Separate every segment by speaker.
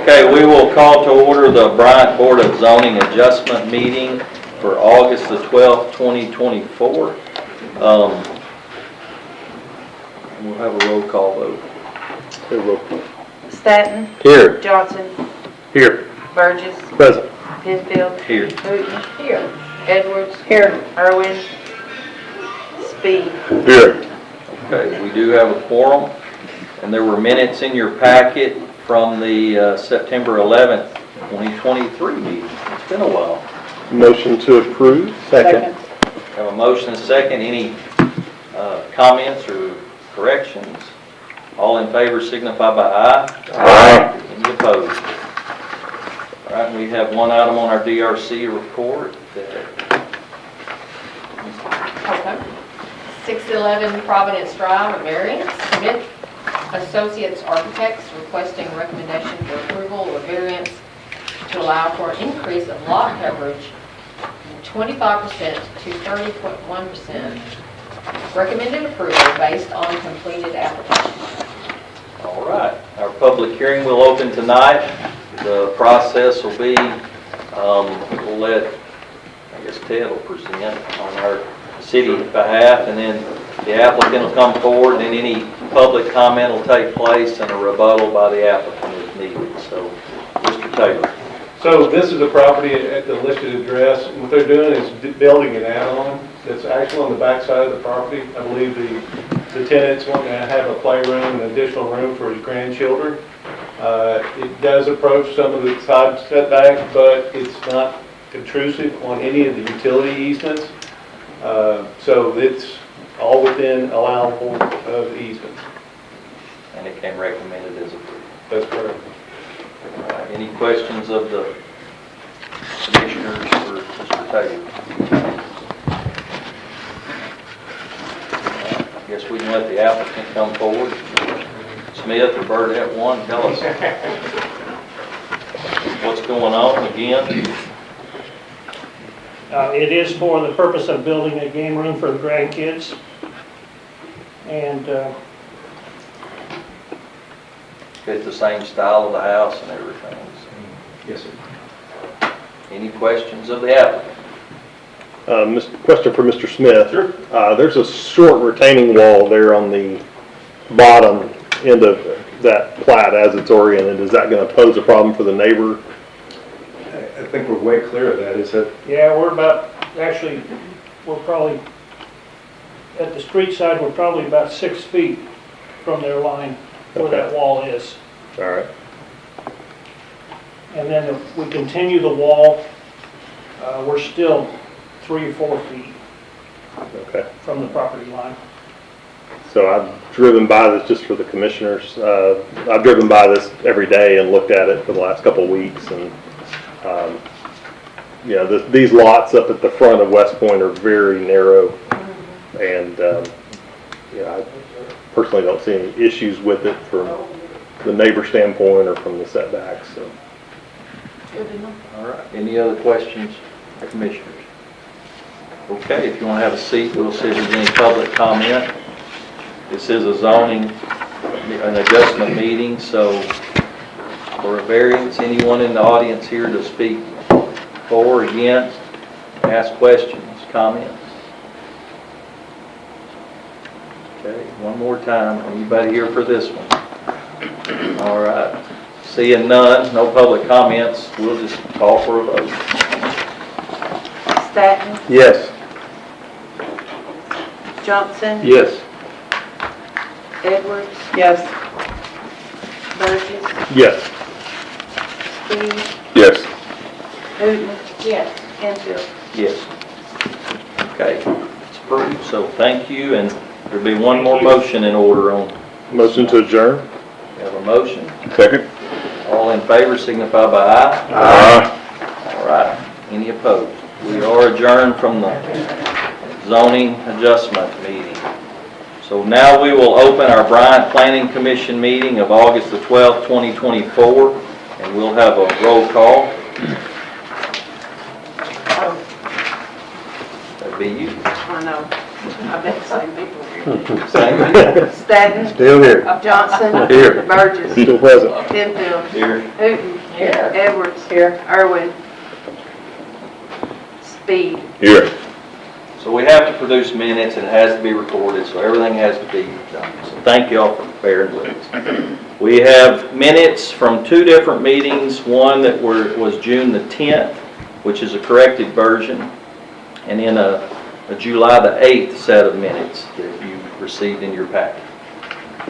Speaker 1: Okay, we will call to order the Bryant Board of Zoning Adjustment meeting for August the 12th, 2024. We'll have a roll call vote.
Speaker 2: Staton.
Speaker 3: Here.
Speaker 2: Johnson.
Speaker 3: Here.
Speaker 2: Burgess.
Speaker 3: Present.
Speaker 2: Penfield.
Speaker 1: Here.
Speaker 2: Hooten. Here. Edwards. Here. Irwin. Speed.
Speaker 3: Here.
Speaker 1: Okay, we do have a quorum, and there were minutes in your packet from the September 11th, 2023 meeting. It's been a while.
Speaker 3: Motion to approve. Second.
Speaker 1: Have a motion and a second. Any comments or corrections? All in favor signify by aye.
Speaker 3: Aye.
Speaker 1: Any opposed? All right, we have one item on our DRC report.
Speaker 4: Okay. 611 Providence Drive, a variance. Smith Associates Architects requesting recommendation for approval of a variance to allow for an increase of lot coverage from 25% to 30.1%. Recommended approval based on completed application.
Speaker 1: All right, our public hearing will open tonight. The process will be, we'll let, I guess Ted will present on our city behalf, and then the applicant will come forward, and then any public comment will take place, and a rebuttal by the applicant is needed. So, Mr. Taylor.
Speaker 5: So this is a property at the listed address. What they're doing is building an add-on that's actually on the back side of the property. I believe the tenants want to have a playroom, an additional room for his grandchildren. It does approach some of the side setbacks, but it's not intrusive on any of the utility easements. So it's all within allowable of easements.
Speaker 1: And it came recommended as approved.
Speaker 5: That's correct.
Speaker 1: All right, any questions of the commissioners for Mr. Taylor? I guess we can let the applicant come forward. Smith or Burdette, one, tell us what's going on again.
Speaker 6: It is for the purpose of building a game room for the grandkids. And
Speaker 1: It's the same style of the house and everything.
Speaker 5: Yes, sir.
Speaker 1: Any questions of the applicant?
Speaker 3: Question for Mr. Smith.
Speaker 5: Sure.
Speaker 3: There's a short retaining wall there on the bottom end of that plat as it's oriented. Is that going to pose a problem for the neighbor?
Speaker 5: I think we're way clear of that. Is that
Speaker 6: yeah, we're probably, at the street side, we're probably about 6 feet from their line where that wall is.
Speaker 3: All right.
Speaker 6: And then if we continue the wall, we're still 3 or 4 feet
Speaker 3: Okay.
Speaker 6: from the property line.
Speaker 3: So I've driven by this just for the commissioners. I've driven by this every day and looked at it for the last couple of weeks, and you know, these lots up at the front of West Point are very narrow, and you know, I personally don't see any issues with it from the neighbor standpoint or from the setbacks. So.
Speaker 1: All right, any other questions, commissioners? Okay, if you want to have a seat, we'll see if there's any public comment. This is a zoning, an adjustment meeting, so for a variance, anyone in the audience here to speak for or against, ask questions, comments? Okay, one more time. Anybody here for this one? All right. Seeing none, no public comments, we'll just call for a vote.
Speaker 2: Staton.
Speaker 3: Yes.
Speaker 2: Johnson.
Speaker 3: Yes.
Speaker 2: Edwards. Yes. Burgess.
Speaker 3: Yes.
Speaker 2: Speed.
Speaker 3: Yes.
Speaker 2: Hooten.
Speaker 4: Yes.
Speaker 2: Penfield.
Speaker 1: Yes. Okay, it's approved, so thank you, and there'll be one more motion in order on.
Speaker 3: Motion to adjourn.
Speaker 1: We have a motion.
Speaker 3: Second.
Speaker 1: All in favor signify by aye.
Speaker 3: Aye.
Speaker 1: All right, any opposed? We are adjourned from the zoning adjustment meeting. So now we will open our Bryant Planning Commission meeting of August the 12th, 2024, and we'll have a roll call. That'd be you.
Speaker 2: I know. I bet the same people here.
Speaker 1: Same.
Speaker 2: Staton,
Speaker 3: Still here.
Speaker 2: Johnson.
Speaker 3: Here.
Speaker 2: Burgess.
Speaker 3: Still present.
Speaker 2: Penfield.
Speaker 1: Here.
Speaker 2: Hooton.
Speaker 4: Here.
Speaker 2: Edwards. Here. Irwin. Speed.
Speaker 3: Here.
Speaker 1: So we have to produce minutes, and it has to be recorded, so everything has to be done. So thank you all for bearing with us. We have minutes from two different meetings, one that was June the 10th, which is a corrected version, and then a July the 8th set of minutes that you received in your packet.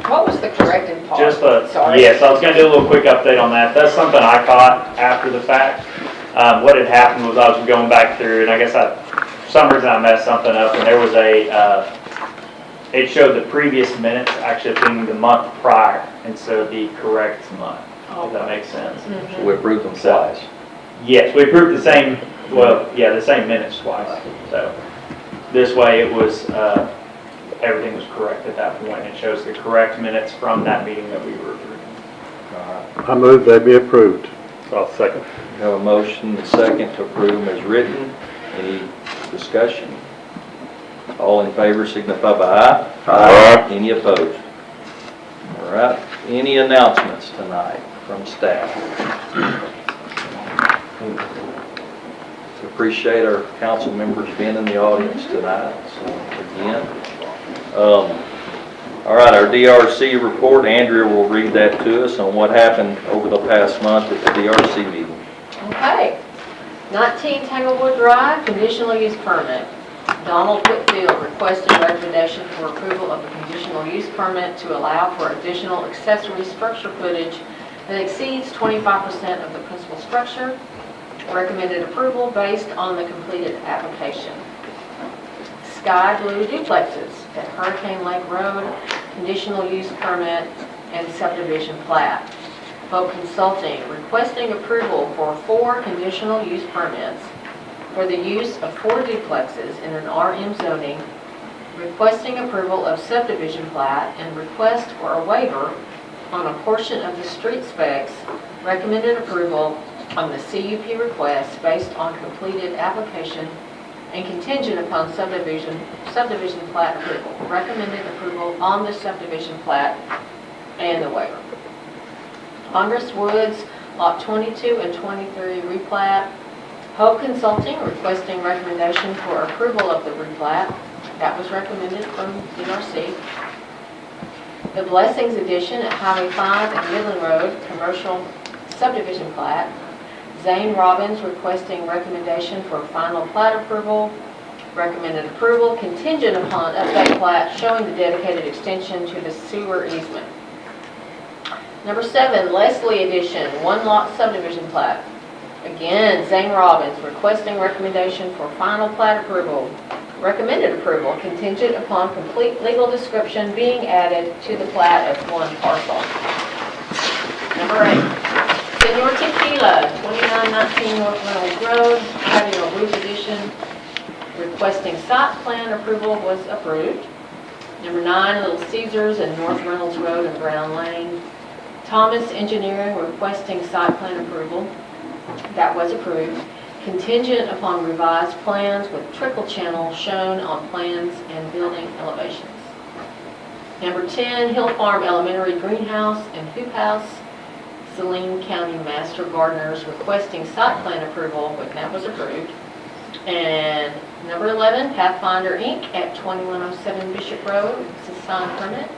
Speaker 4: What was the corrected part?
Speaker 7: Just
Speaker 4: Sorry.
Speaker 7: yes, I was going to do a little quick update on that. That's something I caught after the fact. What had happened was I was going back through, and I guess for some reason I messed something up, and there was it showed the previous minutes actually being the month prior instead of the correct month, if that makes sense.
Speaker 1: So we approved them twice.
Speaker 7: Yes, we approved the same, the same minutes twice. So this way it was, everything was correct at that point. It shows the correct minutes from that meeting that we were approving.
Speaker 1: All right.
Speaker 3: I move they be approved. I'll second.
Speaker 1: We have a motion and a second to approve them as written. Any discussion? All in favor signify by aye.
Speaker 3: Aye.
Speaker 1: Any opposed? All right. Any announcements tonight from staff? We appreciate our council members being in the audience tonight, so again. All right, our DRC report, Andrea will read that to us on what happened over the past month at the DRC meeting.
Speaker 4: Okay. 19 Tanglewood Drive, conditional use permit. Donald Whitfield requested recommendation for approval of a conditional use permit to allow for additional accessory structure footage that exceeds 25% of the principal structure. Recommended approval based on the completed application. Sky Blue duplexes at Hurricane Lake Road, conditional use permit and subdivision plat. Hope Consulting requesting approval for 4 conditional use permits for the use of 4 duplexes in an RM zoning, requesting approval of subdivision plat and request for a waiver on a portion of the street specs. Recommended approval on the CUP request based on completed application and contingent upon subdivision plat approval. Recommended approval on the subdivision plat and the waiver. Congress Woods, Lot 22 and 23 replat. Hope Consulting requesting recommendation for approval of the replat. That was recommended from DRC. The Blessings Edition at Highway 5 and Midland Road, commercial subdivision plat. Zane Robbins requesting recommendation for final plat approval. Recommended approval contingent upon update plat showing the dedicated extension to the sewer easement. Number 7, Leslie Edition, 1 lot subdivision plat. Again, Zane Robbins requesting recommendation for final plat approval. Recommended approval contingent upon complete legal description being added to the plat of 1 parcel. Number 8, Senor Tequila, 2919 North Reynolds Road, patio roof addition. Requesting site plan approval was approved. Number 9, Little Caesars and North Reynolds Road and Brown Lane. Thomas Engineering requesting site plan approval. That was approved. Contingent upon revised plans with trickle channel shown on plans and building elevations. Number 10, Hill Farm Elementary Greenhouse and Hoop House. Saline County Master Gardeners requesting site plan approval, but that was approved. And number 11, Pathfinder Inc. at 2107 Bishop Road. It's a sign permit.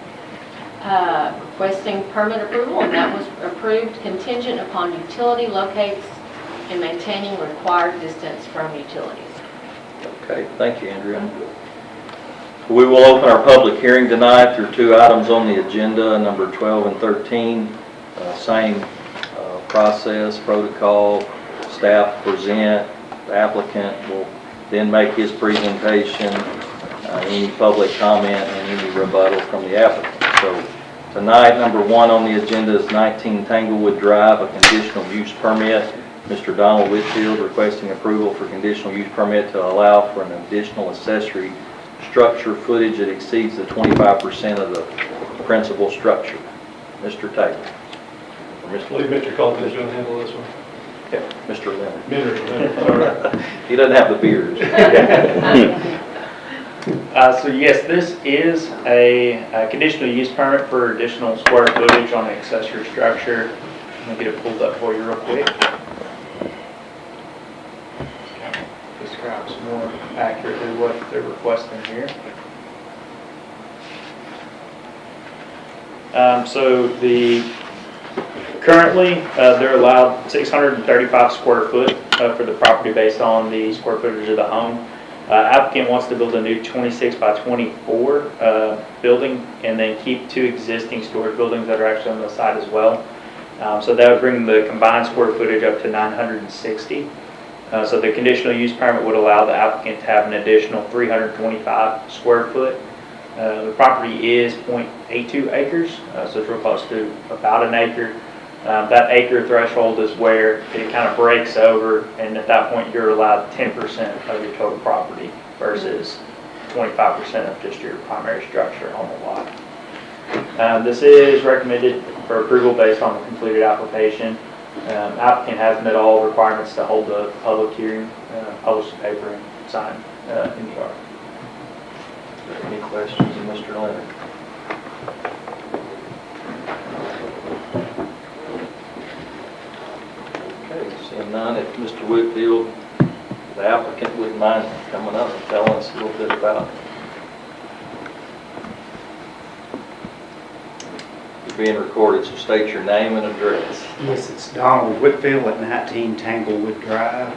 Speaker 4: Requesting permit approval, and that was approved contingent upon utility locates and maintaining required distance from utilities.
Speaker 1: Okay, thank you, Andrea. We will open our public hearing tonight. There are 2 items on the agenda, number 12 and 13. Same process, protocol, staff present, the applicant will then make his presentation, any public comment and any rebuttal from the applicant. So tonight, number 1 on the agenda is 19 Tanglewood Drive, a conditional use permit. Mr. Donald Whitfield requesting approval for conditional use permit to allow for an additional accessory structure footage that exceeds the 25% of the principal structure. Mr. Taylor.
Speaker 5: I believe Mr. Colton is going to handle this one.
Speaker 1: Okay, Mr. Leonard.
Speaker 5: Leonard, sorry.
Speaker 1: He doesn't have the beard.
Speaker 7: So yes, this is a conditional use permit for additional square footage on the accessory structure. Let me get it pulled up for you real quick. Describes more accurately what they're requesting here. Currently, they're allowed 635 square foot for the property based on the square footage of the home. Applicant wants to build a new 26 by 24 building and then keep 2 existing storage buildings that are actually on the site as well. So that would bring the combined square footage up to 960. So the conditional use permit would allow the applicant to have an additional 325 square foot. The property is 0.82 acres, so it's real close to about an acre. That acre threshold is where it kind of breaks over, and at that point you're allowed 10% of your total property versus 25% of just your primary structure on the lot. This is recommended for approval based on the completed application. Applicant has met all requirements to hold the public hearing, publish the paper, and sign in the yard.
Speaker 1: Any questions of Mr. Leonard? Okay, seeing none, if Mr. Whitfield, the applicant, wouldn't mind coming up and telling us a little bit about it. You're being recorded, so state your name and address.
Speaker 8: Yes, it's Donald Whitfield at 19 Tanglewood Drive,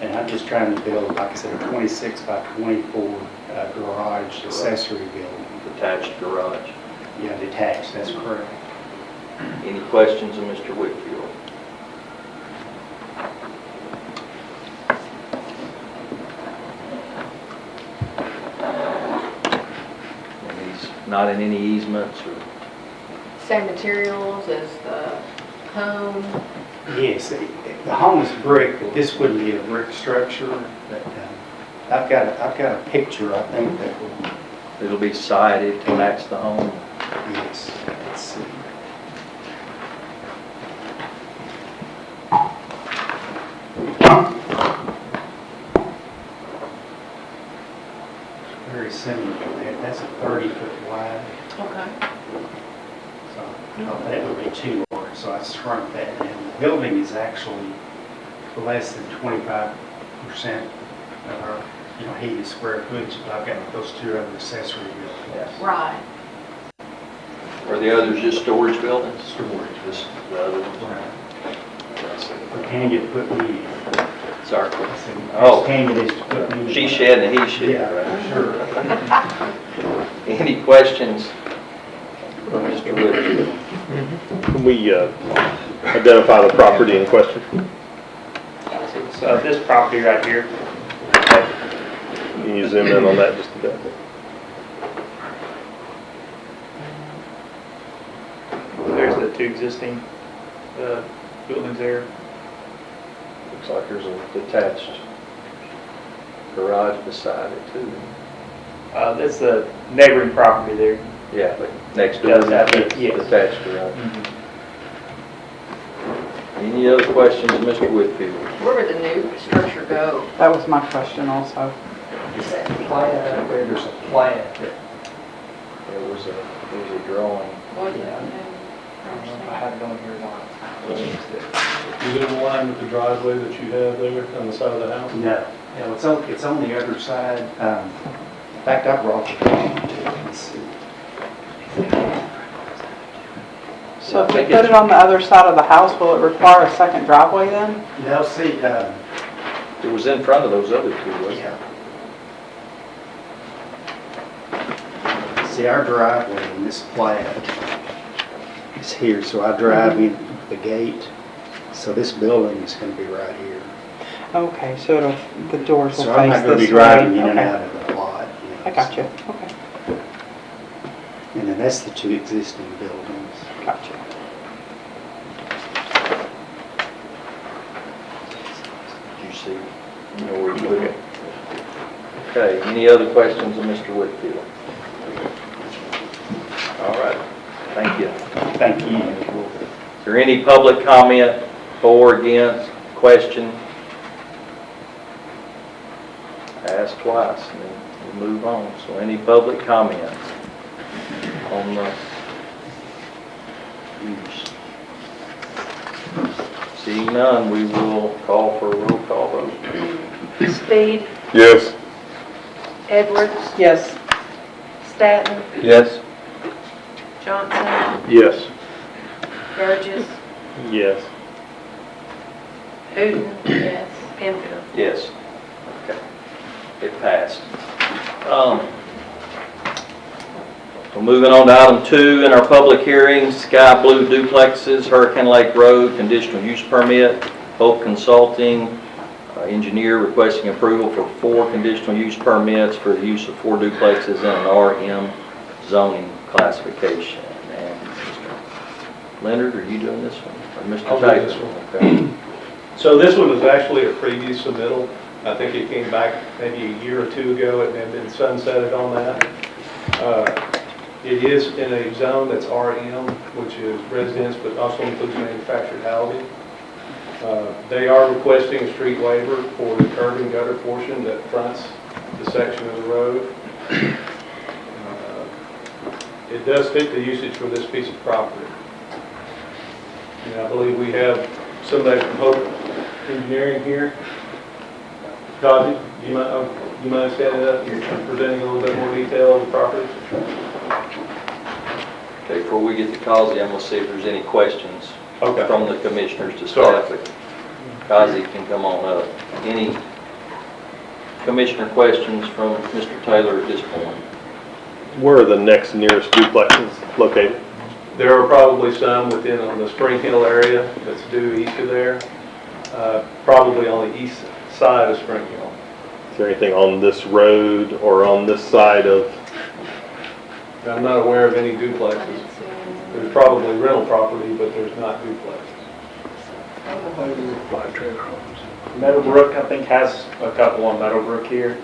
Speaker 8: and I'm just trying to build, like I said, a 26 by 24 garage accessory building.
Speaker 1: Detached garage.
Speaker 8: Yeah, detached, that's correct.
Speaker 1: Any questions of Mr. Whitfield? And he's not in any easements or?
Speaker 4: Same materials as the home.
Speaker 8: Yes, the home is brick, but this wouldn't be a brick structure. But I've got a picture, I think, that will,
Speaker 1: It'll be sided to match the home.
Speaker 8: yes, let's see. Very similar to that. That's a 30-foot wide.
Speaker 4: Okay.
Speaker 8: So I thought that would be too large, so I shrunk that down. The building is actually less than 25% of our, heated square footage, but I've got those 2 other accessory buildings.
Speaker 4: Right.
Speaker 1: Are the others just storage buildings?
Speaker 8: Storage.
Speaker 1: Just the other ones?
Speaker 8: Right. But Tanya put me in.
Speaker 1: Sorry.
Speaker 8: I said,
Speaker 1: Oh.
Speaker 8: Tanya needs to put me in.
Speaker 1: She shed and he shed.
Speaker 8: Yeah, sure.
Speaker 1: Any questions for Mr. Whitfield?
Speaker 3: Can we identify the property in question?
Speaker 7: So this property right here,
Speaker 3: Can you zoom in on that just a bit?
Speaker 7: there's the 2 existing buildings there.
Speaker 1: Looks like there's a detached garage beside it too.
Speaker 7: That's the neighboring property there.
Speaker 1: Yeah, but next to
Speaker 7: Does
Speaker 1: it,
Speaker 7: have
Speaker 1: it's
Speaker 7: it, yes.
Speaker 1: detached garage. Any other questions of Mr. Whitfield?
Speaker 4: Where would the new structure go?
Speaker 2: That was my question also.
Speaker 1: There's a plan. There was a drawing.
Speaker 4: What?
Speaker 7: I have it on here now.
Speaker 5: Is it in line with the driveway that you have there on the side of the house?
Speaker 8: No, it's on the other side. In fact, I brought the drawing to it. Let's see.
Speaker 2: So if we put it on the other side of the house, will it require a second driveway then?
Speaker 8: No, see,
Speaker 1: It was in front of those other 2, wasn't it?
Speaker 8: yeah. See, our driveway in this plat is here, so I drive in the gate. So this building is going to be right here.
Speaker 2: Okay, so the doors will face this way.
Speaker 8: So I'm not going to be driving in and
Speaker 2: Okay.
Speaker 8: out of the lot.
Speaker 2: I got you, okay,
Speaker 8: And then that's the 2 existing buildings.
Speaker 2: got you.
Speaker 1: Did you see? You know where you put it? Okay, any other questions of Mr. Whitfield? All right, thank you.
Speaker 8: Thank you.
Speaker 1: Is there any public comment for, against, question? Ask twice, and then We'll move on. So any public comment on the use? Seeing none, we will call for a roll call vote.
Speaker 9: Speed,
Speaker 3: Yes.
Speaker 9: Edwards,
Speaker 2: Yes.
Speaker 9: Staton,
Speaker 1: Yes.
Speaker 9: Johnson,
Speaker 3: Yes.
Speaker 9: Burgess,
Speaker 3: Yes.
Speaker 9: Uden. Yes. Penfield.
Speaker 1: Yes. Okay. It passed. Well, moving on to item 2 in our public hearing, Sky Blue duplexes, Hurricane Lake Road, conditional use permit. Hope Consulting, engineer requesting approval for 4 conditional use permits for the use of 4 duplexes in an RM zoning classification. And Mr. Leonard, are you doing this one? Or Mr.
Speaker 5: I'll do
Speaker 1: Taylor?
Speaker 5: this one.
Speaker 1: Okay.
Speaker 5: So this one was actually a previous submittal. I think it came back maybe a year or 2 ago and then sunsetted on that. It is in a zone that's RM, which is residence, but also includes manufactured housing. They are requesting a street waiver for the curb and gutter portion that fronts the section of the road. It does fit the usage for this piece of property. And I believe we have somebody from Hope Engineering here. Kazi, do you mind standing up and presenting a little bit more detail of the property?
Speaker 1: Okay, before we get to Kazi, I'm going to see if there's any questions
Speaker 5: Okay.
Speaker 1: from the commissioners to staff. Kazi can come on up. Any commissioner questions from Mr. Taylor at this point?
Speaker 3: Where are the next nearest duplexes located?
Speaker 5: There are probably some within on the Spring Hill area that's due east of there, probably on the east side of Spring Hill.
Speaker 3: Is there anything on this road or on this side of?
Speaker 5: I'm not aware of any duplexes. There's probably rental property, but there's not duplexes.
Speaker 7: Meadowbrook, I think, has a couple on Meadowbrook here.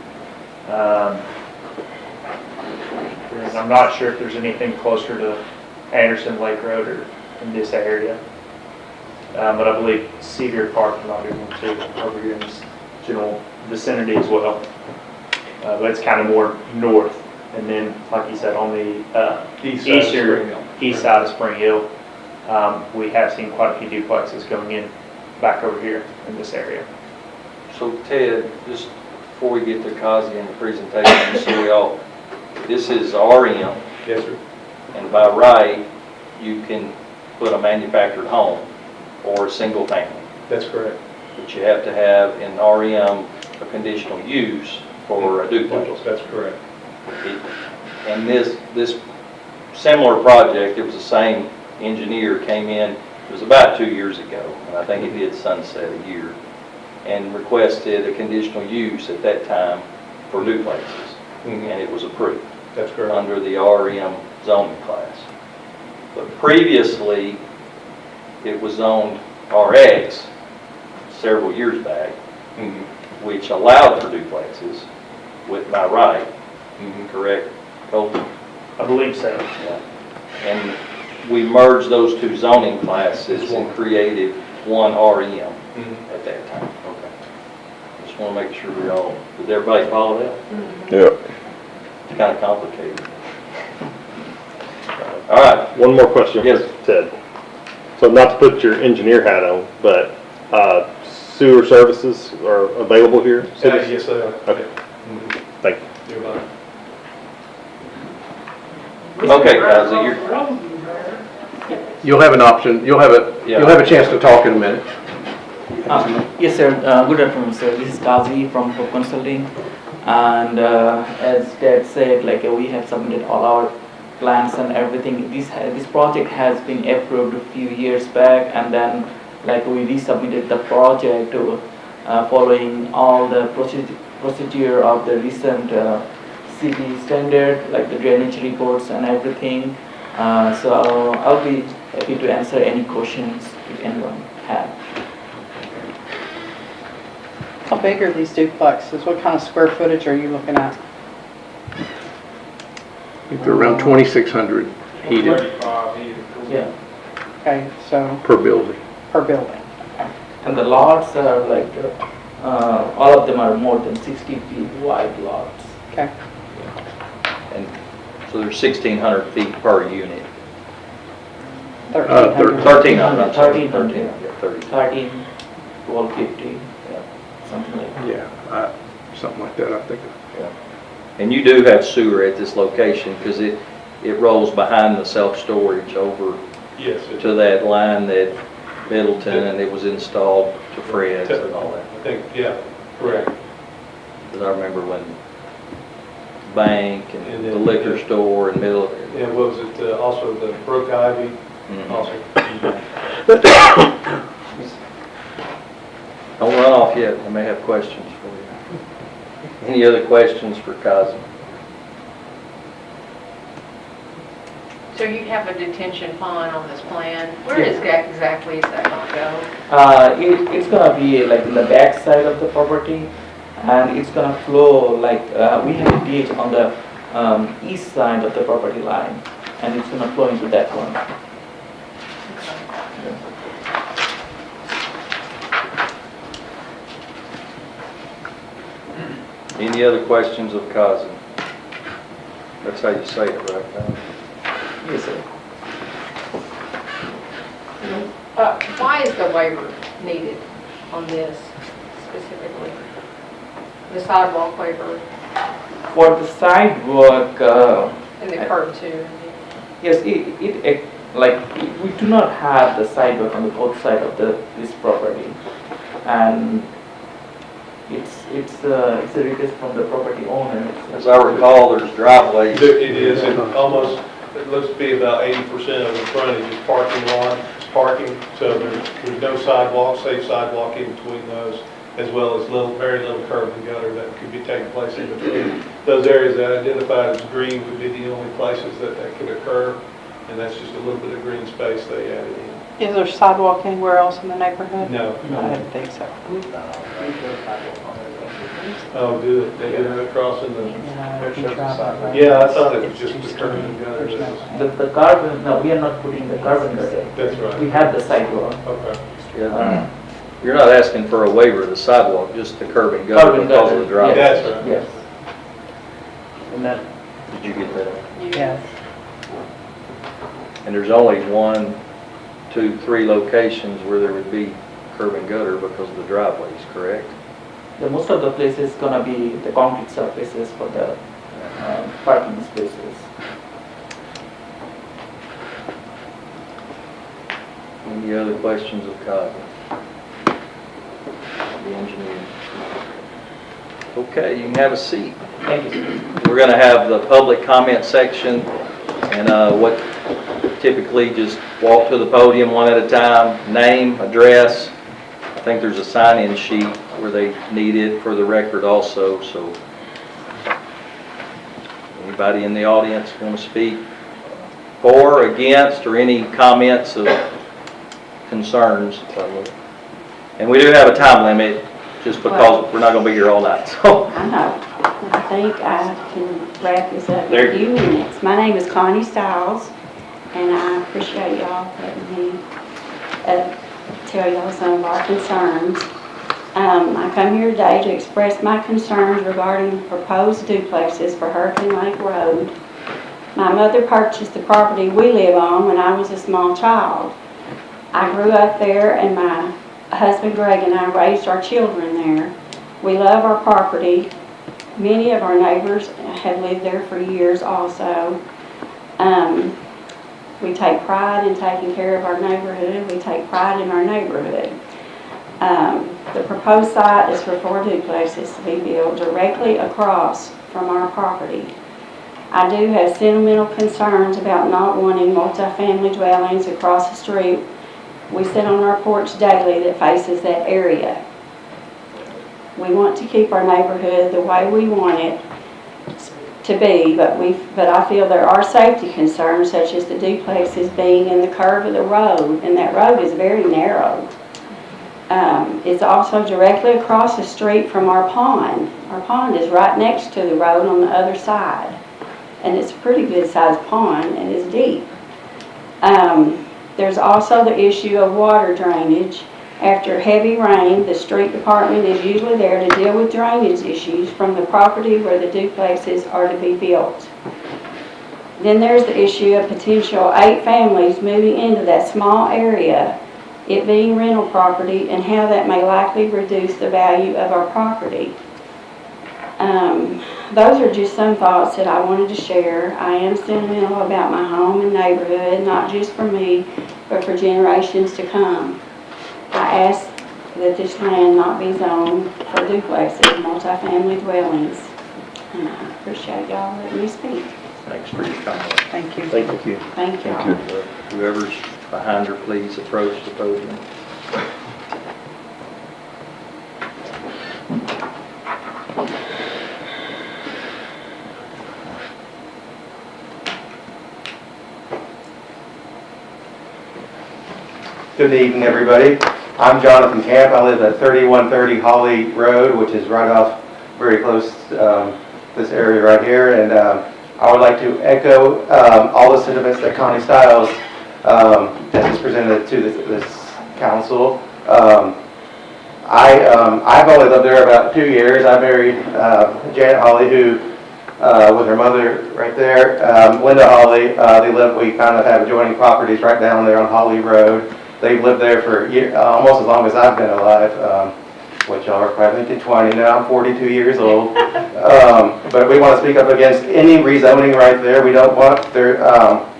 Speaker 7: And I'm not sure if there's anything closer to Anderson Lake Road or in this area. But I believe Cedar Park might be one too, over here in this general vicinity as well. But it's kind of more north. And then, like you said, on the
Speaker 5: East side of Spring
Speaker 7: eastern,
Speaker 5: Hill.
Speaker 7: east side of Spring Hill, we have seen quite a few duplexes going in back over here in this area.
Speaker 1: So Ted, just before we get to Kazi and the presentation, just so we all, this is RM,
Speaker 5: Yes, sir.
Speaker 1: and by right, you can put a manufactured home or a single family.
Speaker 5: That's correct.
Speaker 1: But you have to have in RM a conditional use for a duplex.
Speaker 5: That's correct.
Speaker 1: And this similar project, it was the same engineer came in, it was about 2 years ago, and I think it did sunset a year, and requested a conditional use at that time for duplexes, and it was approved
Speaker 5: That's correct.
Speaker 1: under the RM zoning class. But previously, it was zoned RX several years back, which allowed for duplexes with by right, correct, Colton?
Speaker 7: I believe so.
Speaker 1: Yeah. And we merged those 2 zoning classes and created one RM at that time. Okay. Just want to make sure we all, did everybody follow that?
Speaker 3: Yeah.
Speaker 1: It's kind of complicated. All right.
Speaker 3: One more question
Speaker 1: Yes.
Speaker 3: for Ted. So not to put your engineer hat on, but sewer services are available here?
Speaker 5: Yes, they are.
Speaker 3: Okay. Thank you.
Speaker 5: You're fine.
Speaker 1: Okay, guys, you're,
Speaker 10: You'll have an option, you'll have a chance to talk in a minute.
Speaker 11: Yes, sir. Good afternoon, sir. This is Kazi from Hope Consulting. And as Ted said, like we have submitted all our plans and everything. This project has been approved a few years back, and then like we resubmitted the project following all the procedure of the recent city standard, like the drainage reports and everything. So I'll be happy to answer any questions if anyone have.
Speaker 2: How big are these duplexes? What kind of square footage are you looking at?
Speaker 10: I think they're around 2,600 heated
Speaker 11: Yeah.
Speaker 2: Okay, so
Speaker 10: per building.
Speaker 2: per building.
Speaker 11: And the lots are like, all of them are more than 60 feet wide lots.
Speaker 2: Okay.
Speaker 1: So there's 1,600 feet per unit.
Speaker 2: 1,300.
Speaker 1: 1,300, I'm sorry,
Speaker 11: 1,300.
Speaker 1: 13.
Speaker 11: 13, 1250, yeah, something like that.
Speaker 10: Yeah, something like that, I think.
Speaker 1: And you do have sewer at this location because it rolls behind the self-storage over
Speaker 5: Yes,
Speaker 1: to that line that Middleton, and it was installed to Fred's and all that.
Speaker 5: I think, yeah, correct.
Speaker 1: Because I remember when bank and
Speaker 5: And
Speaker 1: the
Speaker 5: then-
Speaker 1: liquor store and middle.
Speaker 5: And what was it, also the Brook Ivy,
Speaker 1: Mhm.
Speaker 5: also.
Speaker 1: Don't run off yet, I may have questions for you. Any other questions for Kazim?
Speaker 4: So you have a detention pond on this plan. Where is exactly is that going to go?
Speaker 11: It's gonna be like in the back side of the property, and it's gonna flow like, we have a ditch on the east side of the property line, and it's gonna flow into that one.
Speaker 1: Any other questions of Kazim? That's how you say it, right? Kazim?
Speaker 11: Yes, sir.
Speaker 4: Why is the waiver needed on this specifically? The sidewalk waiver
Speaker 11: For the sidewalk,
Speaker 4: and the curb too?
Speaker 11: yes, like, we do not have the sidewalk on the both side of this property, and it's a request from the property owner.
Speaker 1: As I recall, there's driveways.
Speaker 5: It is, it almost, it looks to be about 80% of the frontage is parking lot, parking, so there's no sidewalk, safe sidewalk in between those, as well as very little curb and gutter that could be taking place in between. Those areas that identified as green would be the only places that could occur, and that's just a little bit of green space they added in.
Speaker 2: Is there sidewalk anywhere else in the neighborhood?
Speaker 5: No.
Speaker 2: I didn't think so.
Speaker 5: Oh, good, they did it across in the,
Speaker 2: Yeah,
Speaker 5: yeah, I thought it was just the curb and gutter.
Speaker 11: The carbon, no, we are not putting the carbon gutter.
Speaker 5: That's right.
Speaker 11: We have the sidewalk.
Speaker 5: Okay.
Speaker 1: Yeah. You're not asking for a waiver of the sidewalk, just the curb and gutter
Speaker 11: Curb and
Speaker 1: because of
Speaker 11: gutter,
Speaker 1: the driveway.
Speaker 5: That's right.
Speaker 11: Yes. And that,
Speaker 1: Did you get that?
Speaker 2: Yes.
Speaker 1: And there's only 1, 2, 3 locations where there would be curb and gutter because of the driveways, correct?
Speaker 11: most of the places gonna be the concrete surfaces for the parking spaces.
Speaker 1: Any other questions of Kazim? The engineer. Okay, you can have a seat.
Speaker 11: Thank you, sir.
Speaker 1: We're going to have the public comment section, and what typically just walk to the podium one at a time, name, address. I think there's a sign-in sheet where they need it for the record also, so anybody in the audience want to speak for, against, or any comments of concerns? And we do have a time limit, just because we're not going to be here all night, so.
Speaker 12: I know. I think I can wrap this up
Speaker 1: There-
Speaker 12: with a few minutes. My name is Connie Stiles, and I appreciate y'all letting me tell y'all some of our concerns. I come here today to express my concerns regarding proposed duplexes for Hurricane Lake Road. My mother purchased the property we live on when I was a small child. I grew up there, and my husband Greg and I raised our children there. We love our property. Many of our neighbors have lived there for years also. We take pride in taking care of our neighborhood. We take pride in our neighborhood. The proposed site is for 4 duplexes to be built directly across from our property. I do have sentimental concerns about not wanting multifamily dwellings across the street. We sit on our porch daily that faces that area. We want to keep our neighborhood the way we want it to be, but I feel there are safety concerns, such as the duplexes being in the curve of the road, and that road is very narrow. It's also directly across the street from our pond. Our pond is right next to the road on the other side, and it's a pretty good sized pond and it's deep. There's also the issue of water drainage. After heavy rain, the street department is usually there to deal with drainage issues from the property where the duplexes are to be built. Then there's the issue of potential 8 families moving into that small area, it being rental property, and how that may likely reduce the value of our property. Those are just some thoughts that I wanted to share. I am sentimental about my home and neighborhood, not just for me, but for generations to come. I ask that this land not be zoned for duplexes, multifamily dwellings. And I appreciate y'all letting me speak.
Speaker 1: Thanks for your comment.
Speaker 2: Thank you.
Speaker 3: Thank you.
Speaker 12: Thank you.
Speaker 1: Whoever's behind her, please approach the podium.
Speaker 13: Good evening, everybody. I'm Jonathan Camp. I live at 3130 Holly Road, which is right off, very close to this area right here. And I would like to echo all the sentiments that Connie Stiles has presented to this council. I've only lived there about 2 years. I married Janet Holly, who, with her mother right there, Linda Holly. We kind of have adjoining properties right down there on Holly Road. They've lived there for almost as long as I've been alive, which y'all are probably thinking 20 now. I'm 42 years old. But we want to speak up against any rezoning right there. We don't want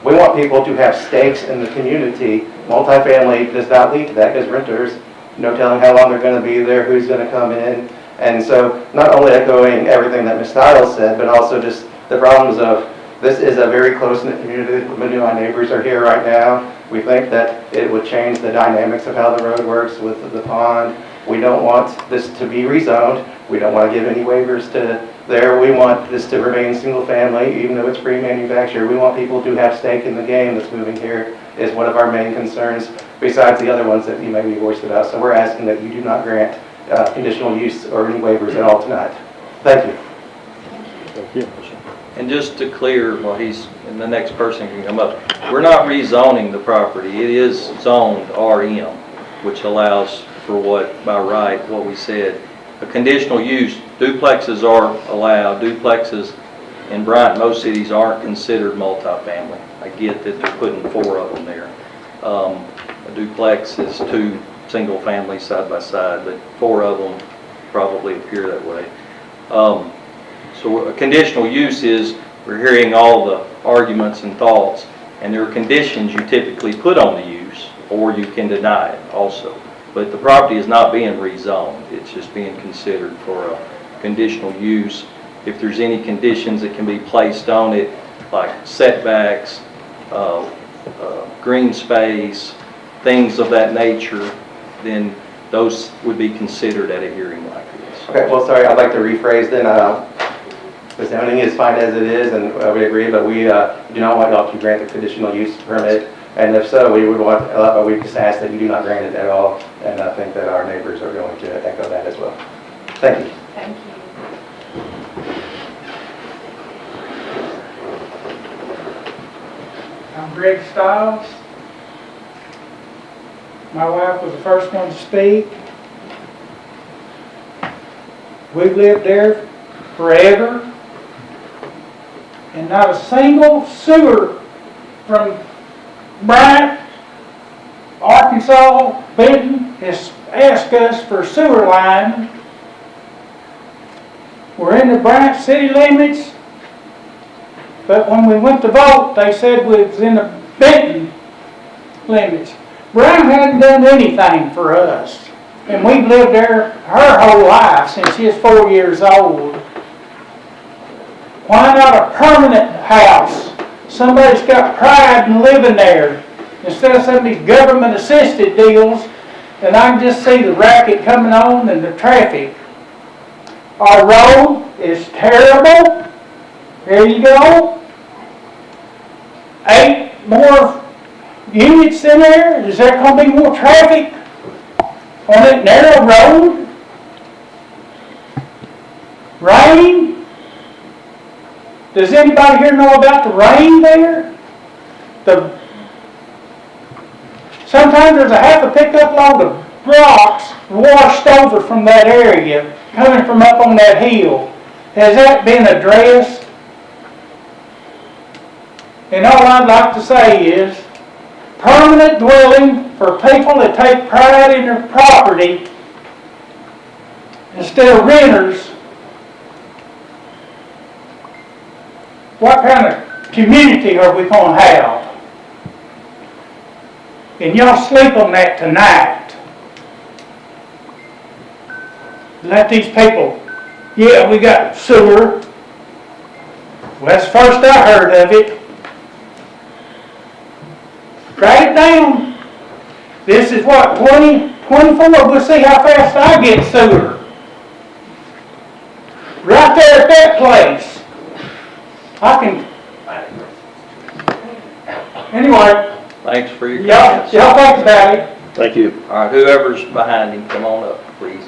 Speaker 13: we want people to have stakes in the community. Multifamily does not lead to that because renters, no telling how long they're going to be there, who's going to come in. And so not only echoing everything that Ms. Stiles said, but also just the problems of this is a very close-knit community. Many of my neighbors are here right now. We think that it would change the dynamics of how the road works with the pond. We don't want this to be rezoned. We don't want to give any waivers to there. We want this to remain single family, even though it's pre-manufactured. We want people to have stake in the game that's moving here is one of our main concerns, besides the other ones that you may be voiced about. So we're asking that you do not grant conditional use or any waivers at all tonight. Thank you.
Speaker 3: Thank you.
Speaker 1: And just to clear, and the next person can come up, we're not rezoning the property. It is zoned RM, which allows for what we said. A conditional use, duplexes are allowed. Duplexes in Bryant, most cities aren't considered multifamily. I get that they're putting 4 of them there. A duplex is 2 single families side by side, but 4 of them probably appear that way. So a conditional use is, we're hearing all the arguments and thoughts, and there are conditions you typically put on the use, or you can deny it also. But the property is not being rezoned. It's just being considered for a conditional use. If there's any conditions that can be placed on it, like setbacks, green space, things of that nature, then those would be considered at a hearing like this.
Speaker 13: Okay, well, sorry, I'd like to rephrase then. The zoning is fine as it is, and we agree, but we do not want y'all to grant the conditional use permit. And if so, we would want, we just ask that you do not grant it at all. And I think that our neighbors are going to echo that as well. Thank you.
Speaker 4: Thank you.
Speaker 6: I'm Greg Stiles. My wife was the first one to speak. We've lived there forever, and not a single sewer from Bryant, Arkansas, Benton has asked us for sewer line. We're in the Bryant city limits, but when we went to vote, they said we was in the Benton limits. Bryant hadn't done anything for us, and we've lived there her whole life since she was 4 years old. Why not a permanent house? Somebody's got pride in living there instead of some of these government-assisted deals, and I can just see the racket coming on and the traffic. Our road is terrible. There you go. 8 more units in there. Is there going to be more traffic on that narrow road? Rain? Does anybody here know about the rain there? Sometimes there's a half a pickup load of rocks washed over from that area, coming from up on that hill. Has that been addressed? And all I'd like to say is, permanent dwelling for people that take pride in their property instead of renters. What kind of community are we gonna have? And y'all sleep on that tonight. Let these people, yeah, we got sewer. Well, that's the first I heard of it. Write it down. This is what, 24? We'll see how fast I get sewer. Right there at that place. I can, anyway,
Speaker 1: Thanks for your
Speaker 6: y'all
Speaker 1: comments.
Speaker 6: think about it.
Speaker 3: Thank you.
Speaker 1: All right, whoever's behind him, come on up, please.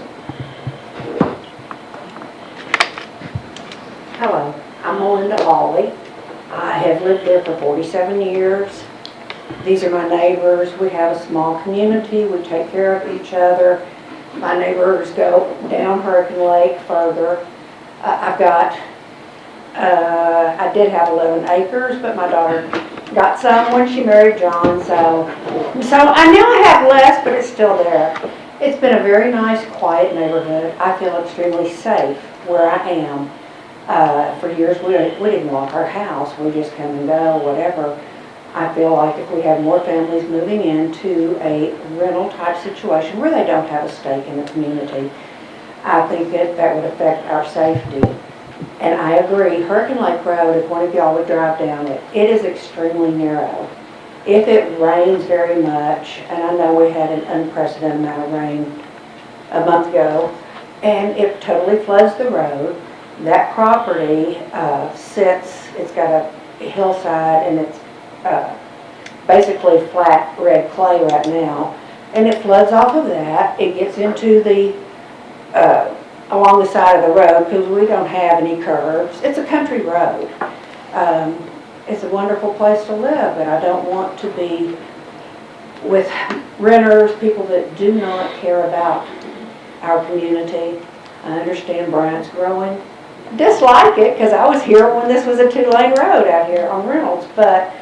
Speaker 14: Hello, I'm Melinda Hawley. I have lived there for 47 years. These are my neighbors. We have a small community. We take care of each other. My neighbors go down Hurricane Lake further. I've got, I did have 11 acres, but my daughter got some when she married John, so I now I have less, but it's still there. It's been a very nice, quiet neighborhood. I feel extremely safe where I am. For years, we didn't lock our house. We just come and go, whatever. I feel like if we have more families moving into a rental type situation where they don't have a stake in the community, I think that would affect our safety. And I agree, Hurricane Lake Road, if one of y'all would drive down it, it is extremely narrow. If it rains very much, and I know we had an unprecedented amount of rain a month ago, and it totally floods the road, that property sits, it's got a hillside, and it's basically flat red clay right now, and it floods off of that. It gets into the along the side of the road because we don't have any curves. It's a country road. It's a wonderful place to live, but I don't want to be with renters, people that do not care about our community. I understand Bryant's growing. I dislike it because I was here when this was a 2-lane road out here on Reynolds, but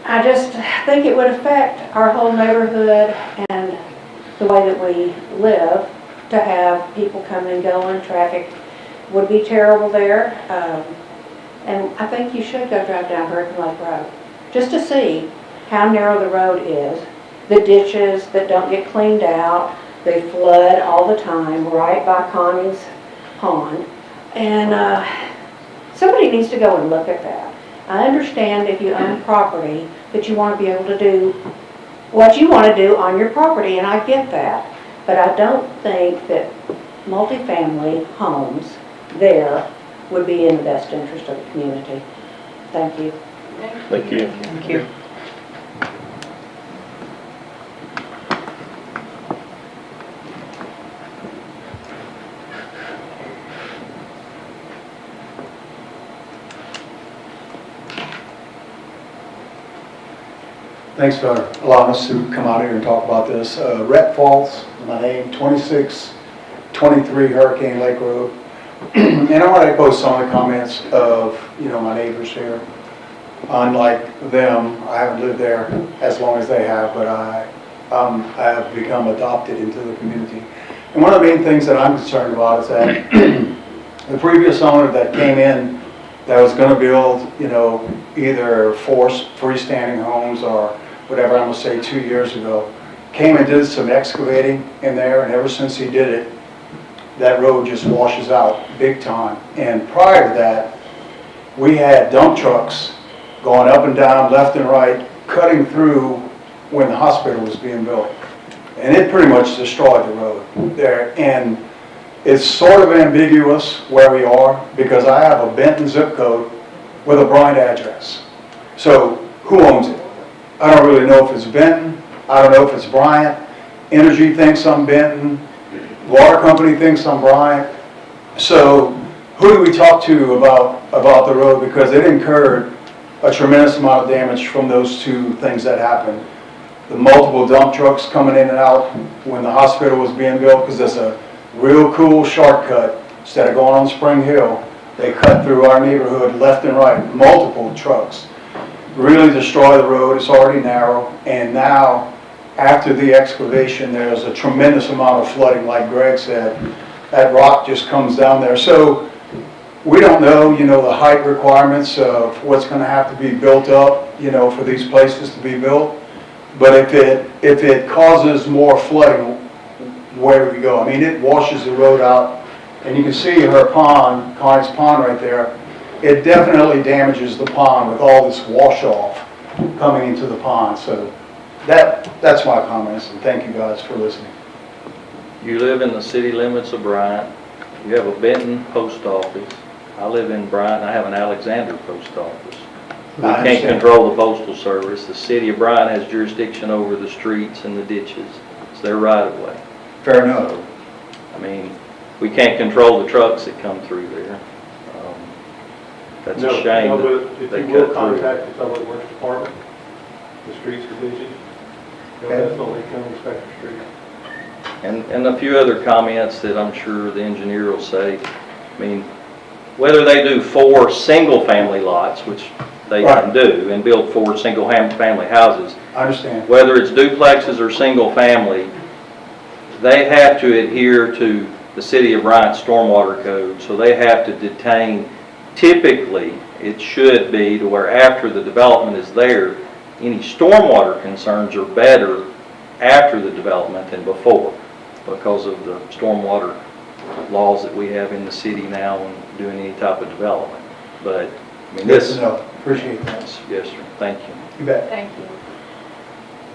Speaker 14: I just think it would affect our whole neighborhood and the way that we live to have people come and go, and traffic would be terrible there. And I think you should go drive down Hurricane Lake Road just to see how narrow the road is, the ditches that don't get cleaned out, they flood all the time right by Connie's pond. And somebody needs to go and look at that. I understand if you own property that you want to be able to do what you want to do on your property, and I get that. But I don't think that multifamily homes there would be in the best interest of the community. Thank you.
Speaker 3: Thank you.
Speaker 2: Thank you.
Speaker 15: Thanks for allowing us to come out here and talk about this. Rhett Falls, my name, 2623 Hurricane Lake Road. And I want to echo some of the comments of, my neighbors here. Unlike them, I haven't lived there as long as they have, but I have become adopted into the community. And one of the main things that I'm concerned about is that the previous owner that came in that was going to build, either forced freestanding homes or whatever, I'm going to say 2 years ago, came and did some excavating in there, and ever since he did it, that road just washes out big time. And prior to that, we had dump trucks going up and down, left and right, cutting through when the hospital was being built. And it pretty much destroyed the road there. And it's sort of ambiguous where we are, because I have a Benton zip code with a Bryant address. So who owns it? I don't really know if it's Benton. I don't know if it's Bryant. Energy thinks I'm Benton. Water company thinks I'm Bryant. So who do we talk to about the road? Because it incurred a tremendous amount of damage from those two things that happened. The multiple dump trucks coming in and out when the hospital was being built, because it's a real cool shortcut. Instead of going on Spring Hill, they cut through our neighborhood left and right, multiple trucks. really destroy the road. It's already narrow. And now, after the excavation, there's a tremendous amount of flooding, like Greg said. That rock just comes down there. So we don't know, the height requirements of what's going to have to be built up, for these places to be built. But if it causes more flooding, where do we go? I mean, it washes the road out, and you can see her pond, Connie's pond right there. It definitely damages the pond with all this wash off coming into the pond. So that's my comments, and thank you guys for listening.
Speaker 1: You live in the city limits of Bryant. You have a Benton post office. I live in Bryant. I have an Alexander post office. We can't control the postal service. The city of Bryant has jurisdiction over the streets and the ditches. It's their right of way.
Speaker 15: Fair enough.
Speaker 1: I mean, we can't control the trucks that come through there. That's a shame
Speaker 5: No,
Speaker 1: that
Speaker 5: but
Speaker 1: they
Speaker 5: if you will
Speaker 1: cut
Speaker 5: contact the Public Works Department, the streets division, they'll definitely come inspect the street.
Speaker 1: And a few other comments that I'm sure the engineer will say. I mean, whether they do 4 single-family lots, which they can do, and build 4 single-family houses.
Speaker 15: I understand.
Speaker 1: Whether it's duplexes or single-family, they have to adhere to the City of Bryant stormwater code, so they have to detain. Typically, it should be to where after the development is there, any stormwater concerns are better after the development than before because of the stormwater laws that we have in the city now when doing any type of development. But, I mean,
Speaker 15: Good to know. Appreciate that.
Speaker 1: Yes, sir. Thank you.
Speaker 15: You bet.
Speaker 9: Thank you.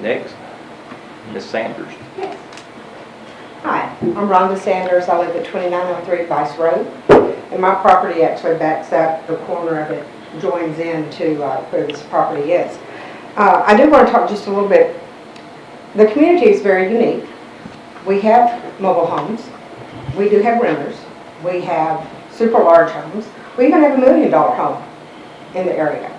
Speaker 1: Next, Ms. Sanders.
Speaker 14: Hi, I'm Rhonda Sanders. I live at 2903 Vice Road, and my property actually backs up. The corner of it joins into where this property is. I do want to talk just a little bit. The community is very unique. We have mobile homes. We do have renters. We have super large homes. We even have $1 million home in the area.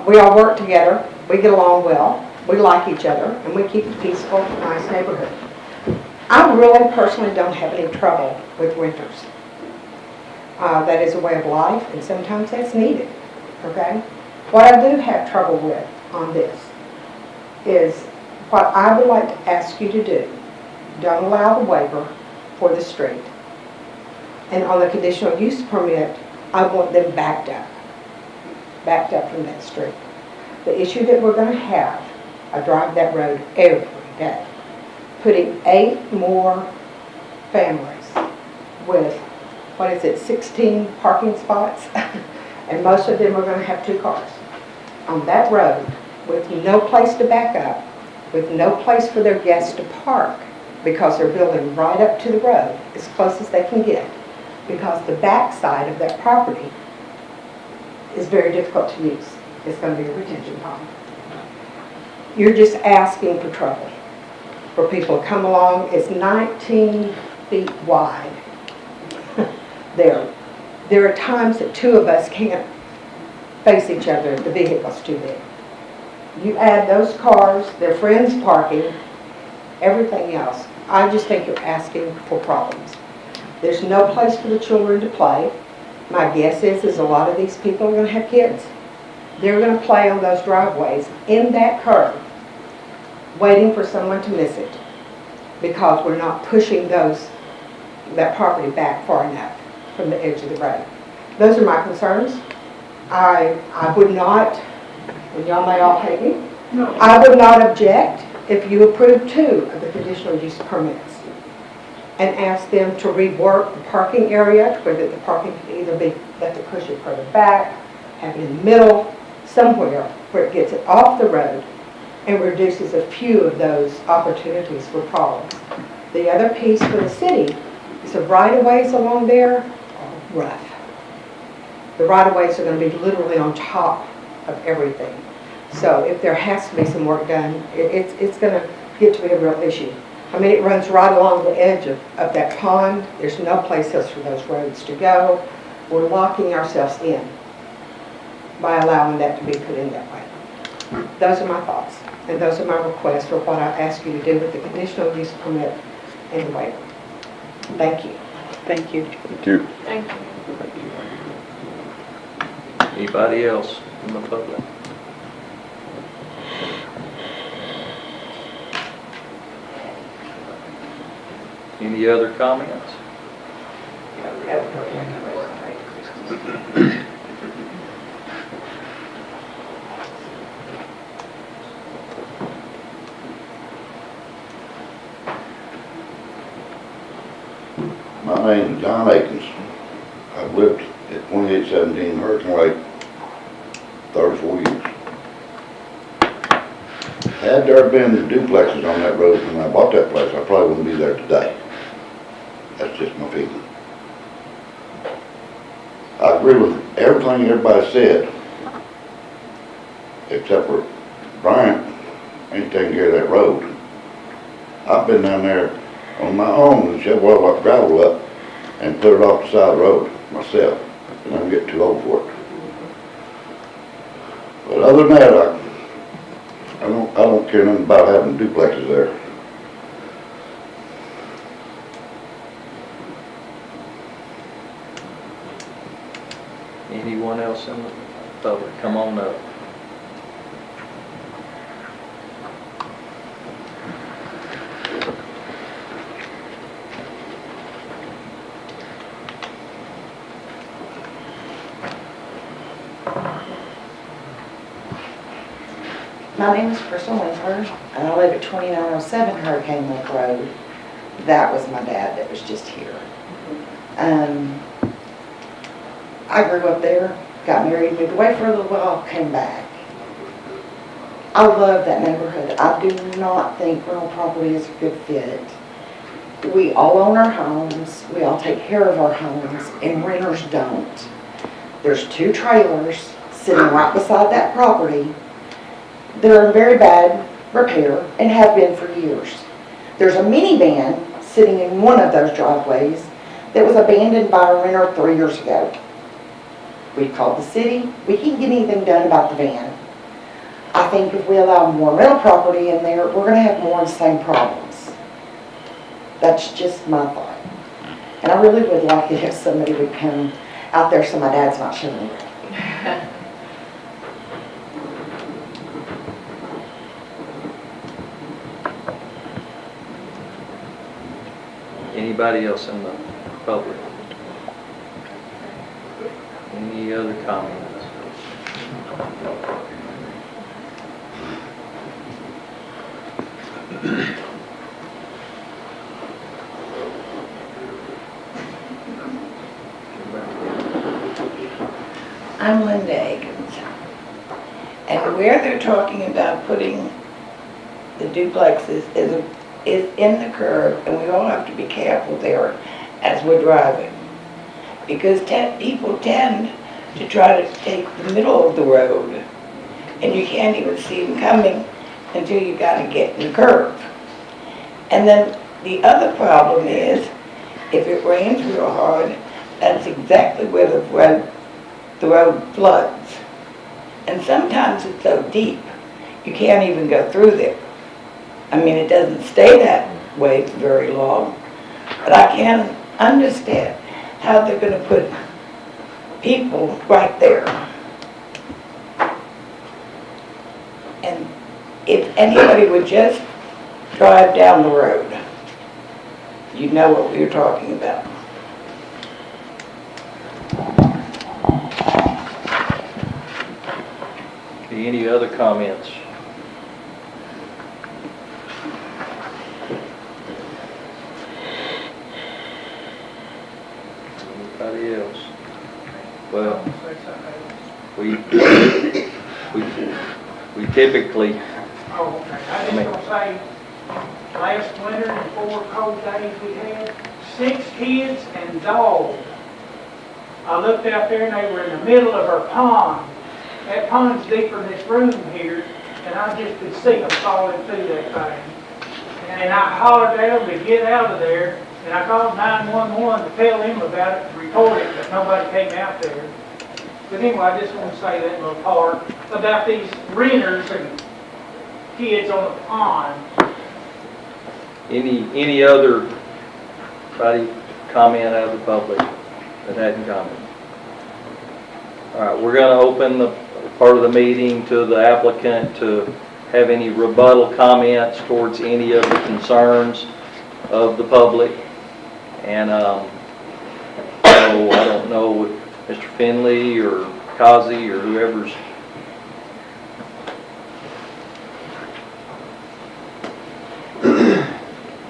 Speaker 14: We all work together. We get along well. We like each other, and we keep a peaceful, nice neighborhood. I really personally don't have any trouble with renters. That is a way of life, and sometimes that's needed, okay? What I do have trouble with on this is what I would like to ask you to do. Don't allow the waiver for the street. And on the conditional use permit, I want them backed up from that street. The issue that we're going to have, I drive that road every day, putting 8 more families with, 16 parking spots, and most of them are going to have 2 cars on that road with no place to back up, with no place for their guests to park, because they're building right up to the road as close as they can get, because the back side of that property is very difficult to use. It's going to be a retention pond. You're just asking for trouble for people to come along. It's 19 feet wide. There are times that 2 of us can't face each other. The vehicle's too big. You add those cars, their friends parking, everything else. I just think you're asking for problems. There's no place for the children to play. My guess is a lot of these people are going to have kids. They're going to play on those driveways in that curve, waiting for someone to miss it, because we're not pushing that property back far enough from the edge of the road. Those are my concerns. I would not, and y'all may all hate me, I would not object if you approve 2 of the conditional use permits and ask them to rework the parking area to where the parking can either be let to push it further back, have it in the middle, somewhere where it gets it off the road and reduces a few of those opportunities for problems. The other piece for the city is the right-of-ways along there are rough. The right-of-ways are going to be literally on top of everything. So if there has to be some work done, it's going to get to be a real issue. I mean, it runs right along the edge of that pond. There's no place else for those roads to go. We're locking ourselves in by allowing that to be put in that way. Those are my thoughts, and those are my requests for what I ask you to do with the conditional use permit and the waiver. Thank you.
Speaker 2: Thank you.
Speaker 10: Thank you.
Speaker 9: Thank you.
Speaker 1: Anybody else from the public? Any other comments?
Speaker 16: My name is John Akins. I've lived at 2817 Hurricane Lake 34 years. Had there been duplexes on that road when I bought that place, I probably wouldn't be there today. That's just my feeling. I agree with everything everybody said, except for Bryant ain't taking care of that road. I've been down there on my own and shoved all that gravel up and put it off the side of the road myself, and I'm getting too old for it. But other than that, I don't care nothing about having duplexes there.
Speaker 1: Anyone else in the public? Come on up.
Speaker 17: My name is Crystal Winkler, and I live at 2907 Hurricane Lake Road. That was my dad that was just here. I grew up there, got married, moved away for a little while, came back. I love that neighborhood. I do not think rental property is a good fit. We all own our homes, we all take care of our homes, and renters don't. There's 2 trailers sitting right beside that property. They're in very bad repair and have been for years. There's a minivan sitting in one of those driveways that was abandoned by a renter 3 years ago. We called the city. We can't get anything done about the van. I think if we allow more rental property in there, we're going to have more of the same problems. That's just my thought. And I really would like it if somebody would come out there so my dad's not showing me.
Speaker 1: Anybody else in the public? Any other comments?
Speaker 18: I'm Linda Akins, and where they're talking about putting the duplexes is in the curve, and we all have to be careful there as we're driving, because people tend to try to take the middle of the road, and you can't even see them coming until you gotta get in the curve. And then the other problem is, if it rains real hard, that's exactly where the road floods. And sometimes it's so deep, you can't even go through there. I mean, it doesn't stay that way for very long, but I can't understand how they're going to put people right there. And if anybody would just drive down the road, you'd know what we were talking about.
Speaker 1: Any other comments? Anybody else? Well, we typically.
Speaker 6: Oh, okay. I just gonna say, last winter and 4 cold days we had, 6 kids and dogs. I looked out there and they were in the middle of our pond. That pond's deeper than this room here, and I just could see them falling through that thing. And I hollered at them to get out of there, and I called 911 to tell them about it, to report it, but nobody came out there. But anyway, I just want to say that little part about these renters and kids on the pond.
Speaker 1: Any other comment out of the public that hadn't commented? All right, we're going to open the part of the meeting to the applicant to have any rebuttal comments towards any of the concerns of the public. And, so I don't know if Mr. Finley or Kazi or whoever's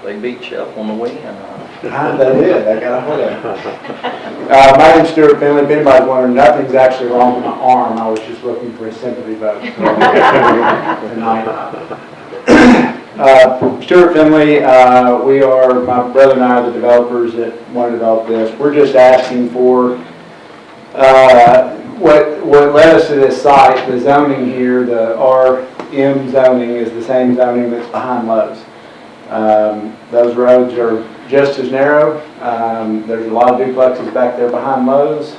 Speaker 1: they beat you up on the win.
Speaker 15: That is, I got a hold of it. My name's Stuart Finley. If anybody's wondering, nothing's actually wrong with my arm. I was just looking for a sympathy vote tonight. Stuart Finley, we are, my brother and I are the developers that want to develop this. We're just asking for what led us to this site. The zoning here, the RM zoning, is the same zoning that's behind Lowe's. Those roads are just as narrow. There's a lot of duplexes back there behind Lowe's.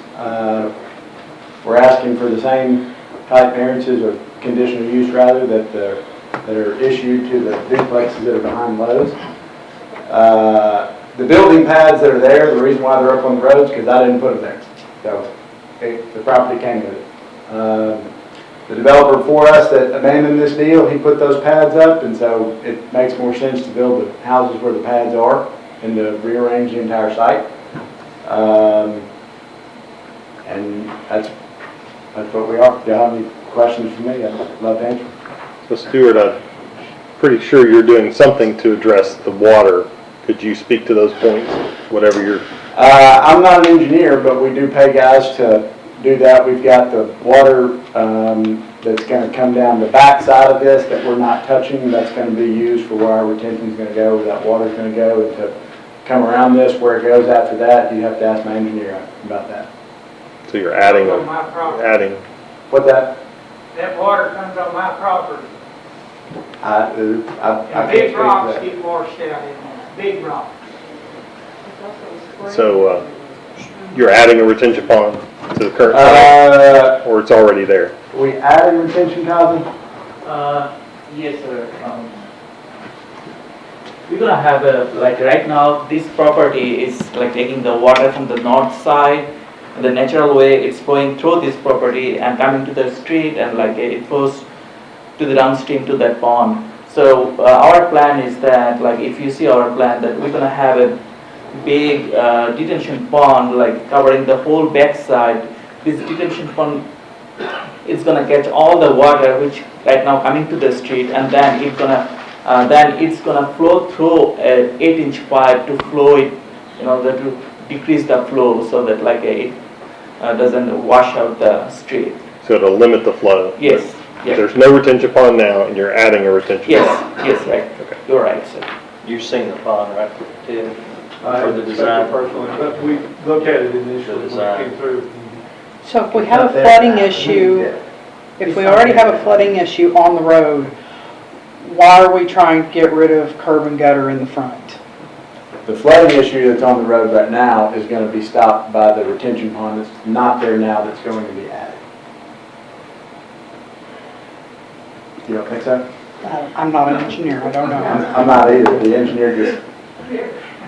Speaker 15: We're asking for the same type variances or conditional use rather that are issued to the duplexes that are behind Lowe's. The building pads that are there, the reason why they're up on the roads, because I didn't put them there. So the property came with it. The developer for us that abandoned this deal, he put those pads up, and so it makes more sense to build the houses where the pads are and to rearrange the entire site. And that's what we are. If you have any questions for me, I'd love to answer.
Speaker 3: So Stuart, I'm pretty sure you're doing something to address the water. Could you speak to those points, whatever you're...
Speaker 15: I'm not an engineer, but we do pay guys to do that. We've got the water that's going to come down the back side of this that we're not touching. That's going to be used for where our retention is going to go, where that water is going to go. And to come around this, where it goes after that, you have to ask my engineer about that.
Speaker 3: So you're adding, What that?
Speaker 6: That water comes on my property.
Speaker 15: I
Speaker 6: And
Speaker 15: can't
Speaker 6: big
Speaker 15: speak to
Speaker 6: rocks
Speaker 15: that.
Speaker 6: get washed out in there, big rocks.
Speaker 3: So you're adding a retention pond to the current site, or it's already there?
Speaker 15: We added retention, Kazi?
Speaker 11: Yes, sir. We're gonna have like right now, this property is like taking the water from the north side, and the natural way it's flowing through this property and coming to the street, and like it flows to the downstream to that pond. So our plan is that, like if you see our plan, that we're gonna have a big detention pond like covering the whole backside. This detention pond is gonna catch all the water which right now coming to the street, and then it's gonna flow through an 8-inch pipe to flow it, to decrease the flow so that like it doesn't wash out the street.
Speaker 3: So it'll limit the flow?
Speaker 11: Yes. Yes.
Speaker 3: There's no retention pond now, and you're adding a retention pond?
Speaker 11: Yes, right. Okay. You're right, sir.
Speaker 1: You've seen the pond, right, Ted? For the design?
Speaker 5: Personally, but we looked at it initially when it came through.
Speaker 2: So if we have a flooding issue, if we already have a flooding issue on the road, why are we trying to get rid of curb and gutter in the front?
Speaker 15: The flooding issue that's on the road right now is going to be stopped by the retention pond that's not there now that's going to be added. You don't think so?
Speaker 2: I'm not an engineer, I don't know.
Speaker 15: I'm not either. The engineer just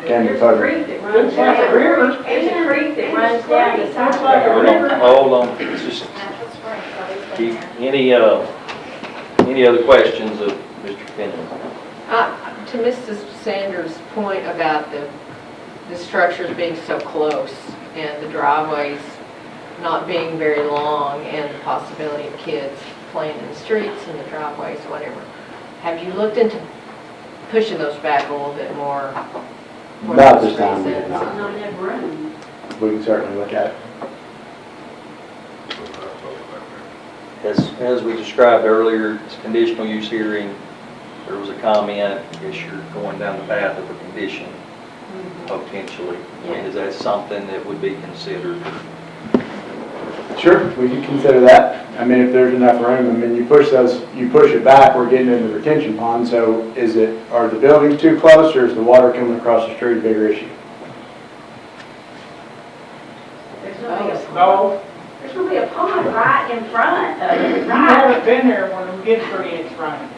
Speaker 15: came to photo.
Speaker 9: It's like a river. It's a creek that runs down the side.
Speaker 1: Hold on, it's just, any other questions of Mr. Finley?
Speaker 4: To Mrs. Sanders' point about the structures being so close and the driveways not being very long and the possibility of kids playing in the streets and the driveways, whatever, have you looked into pushing those back a little bit more?
Speaker 15: Not this time, we did not.
Speaker 9: Not have room.
Speaker 15: We can certainly look at it.
Speaker 1: As we described earlier, it's a conditional use hearing. There was a comment, I guess you're going down the path of a condition, potentially. I mean, is that something that would be considered?
Speaker 15: Sure, we could consider that. I mean, if there's enough room, I mean, you push it back, we're getting into the retention pond, so are the buildings too close, or is the water coming across the street a bigger issue?
Speaker 9: There's gonna be a pond right in front of it.
Speaker 6: You haven't been there when we get 3-inch rain.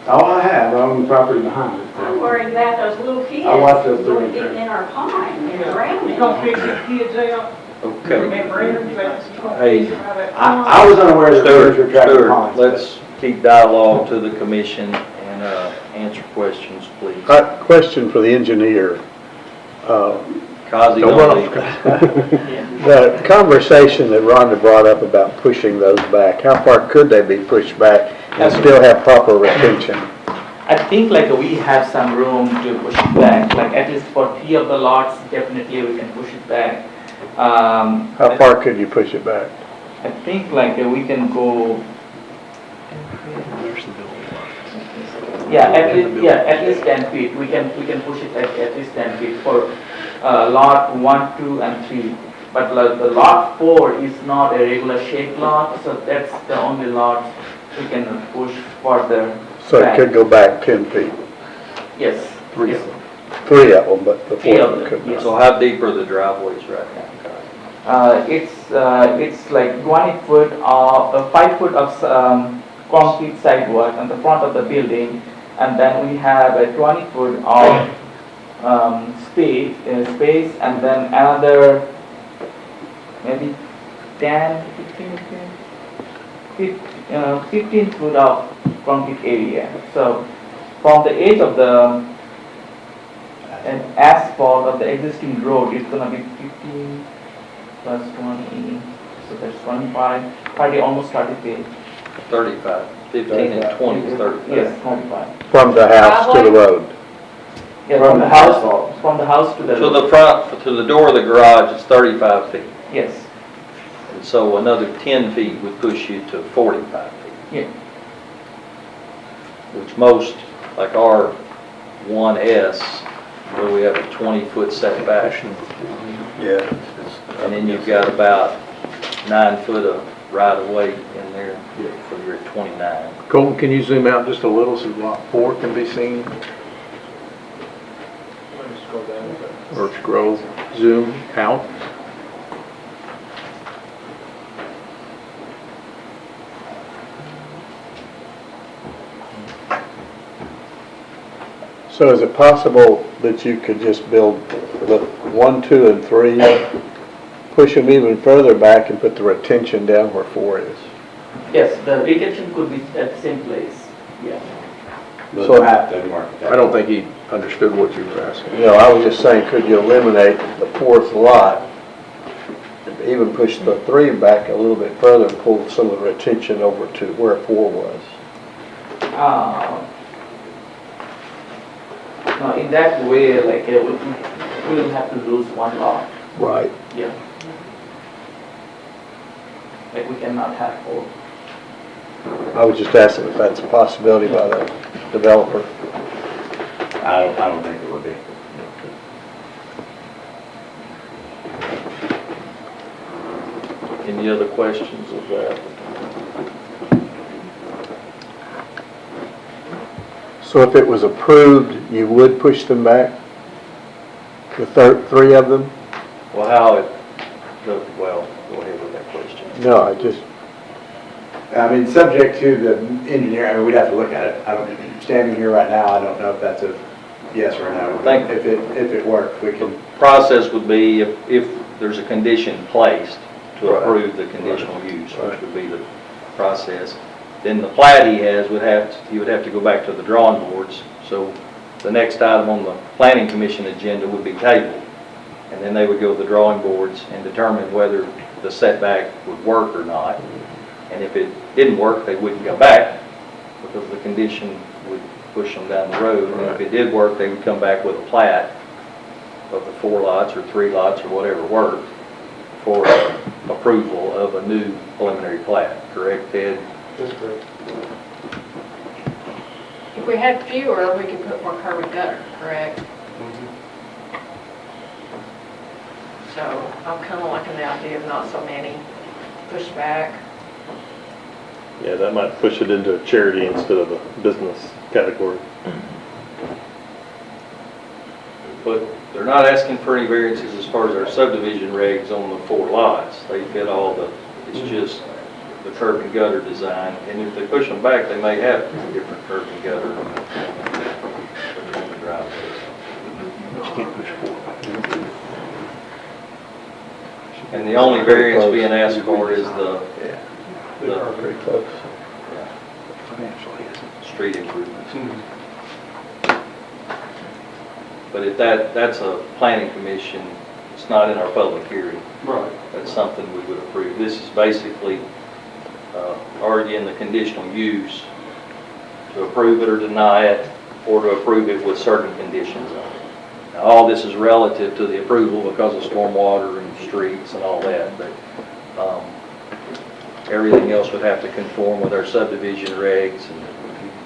Speaker 15: Oh, I have. I own the property behind it.
Speaker 9: I'm worried about those little kids.
Speaker 15: I watched those
Speaker 9: going
Speaker 15: 3-inch
Speaker 9: getting in our pond and drowning.
Speaker 6: You gonna pick the kids out?
Speaker 1: Okay.
Speaker 6: And bring them back.
Speaker 1: Hey,
Speaker 15: I was unaware that there were traffic ponds.
Speaker 1: Let's keep dialogue to the commission and answer questions, please.
Speaker 19: Question for the engineer.
Speaker 1: Kazi,
Speaker 10: Don't
Speaker 1: don't
Speaker 10: run
Speaker 1: leave.
Speaker 10: The conversation that Rhonda brought up about pushing those back, how far could they be pushed back and still have proper retention?
Speaker 11: I think like we have some room to push it back, like at least for 3 of the lots, definitely we can push it back.
Speaker 10: How far could you push it back?
Speaker 11: I think like we can go. Yeah, at least 10 feet. We can push it at least 10 feet for lot 1, 2, and 3. But the lot 4 is not a regular shaped lot, so that's the only lot we can push further.
Speaker 10: So it
Speaker 11: back.
Speaker 10: could go back 10 feet?
Speaker 11: Yes.
Speaker 10: Three
Speaker 11: yes.
Speaker 10: of them. 3 of them, but the
Speaker 11: 3
Speaker 10: 4th
Speaker 11: of
Speaker 10: one
Speaker 11: them,
Speaker 10: could
Speaker 11: yes.
Speaker 10: not.
Speaker 1: So how deep are the driveways right now?
Speaker 11: It's like 20 foot of 5 foot of concrete sidewalk on the front of the building, and then we have a 20 foot of space, and then another maybe 10, 15 foot of concrete area. So from the edge of the asphalt of the existing road, it's gonna be 15 plus 20, so that's 25, 30, almost 30 feet.
Speaker 1: 35, 15 and 20 is 35.
Speaker 11: Yes, 35.
Speaker 10: From the house to the road?
Speaker 11: Yeah, from the house to the
Speaker 1: To
Speaker 11: road.
Speaker 1: the front, to the door of the garage is 35 feet.
Speaker 11: Yes,
Speaker 1: And so another 10 feet would push you to 45 feet.
Speaker 11: yeah,
Speaker 1: Which most, like our 1S, where we have a 20-foot setback.
Speaker 10: Yeah.
Speaker 1: And then you've got about 9 foot of right-of-way in there, so you're at 29.
Speaker 10: Colton, can you zoom out just a little so lot 4 can be seen? Or scroll, zoom out. So is it possible that you could just build the 1, 2, and 3, push them even further back and put the retention down where 4 is?
Speaker 11: yes, the retention could be at the same place, yeah.
Speaker 10: So I don't think he understood what you were asking.
Speaker 19: No, I was just saying, could you eliminate the 4th lot, even push the 3 back a little bit further and pull some of the retention over to where 4 was?
Speaker 11: No, in that way, like we will have to lose 1 lot,
Speaker 19: Right.
Speaker 11: yeah. Like we cannot have 4.
Speaker 19: I was just asking if that's a possibility by the developer.
Speaker 20: I don't think it would be.
Speaker 1: Any other questions of that?
Speaker 19: So if it was approved, you would push them back? The 3 of them?
Speaker 1: Well, how it, well, go ahead with that question.
Speaker 19: No, I just,
Speaker 20: I mean, subject to the engineer, I mean, we'd have to look at it. I don't, standing here right now, I don't know if that's a yes or a no.
Speaker 1: Thank you.
Speaker 20: If it worked, we can.
Speaker 1: Process would be if there's a condition placed to approve the conditional use, which would be the process. Then the plat he has he would have to go back to the drawing boards. So the next item on the planning commission agenda would be tabled. And then they would go to the drawing boards and determine whether the setback would work or not. And if it didn't work, they wouldn't go back because the condition would push them down the road. And if it did work, they would come back with a plat of the 4 lots or 3 lots or whatever worked for approval of a new preliminary plat. Correct, Ted?
Speaker 5: That's correct.
Speaker 4: If we had fewer, we could put more curb and gutter, correct? So I'm kind of liking the idea of not so many pushback.
Speaker 3: Yeah, that might push it into a charity instead of a business category.
Speaker 1: But they're not asking for any variances as far as our subdivision regs on the 4 lots. They fit all the, it's just the curb and gutter design. And if they push them back, they may have different curb and gutter.
Speaker 10: You can't push 4.
Speaker 1: And the only variance being asked for is the
Speaker 19: very close.
Speaker 1: street improvements. But if that's a planning commission, it's not in our public hearing.
Speaker 5: Right.
Speaker 1: That's something we would approve. This is basically already in the conditional use to approve it or deny it, or to approve it with certain conditions on it. Now, all this is relative to the approval because of stormwater and streets and all that, but everything else would have to conform with our subdivision regs and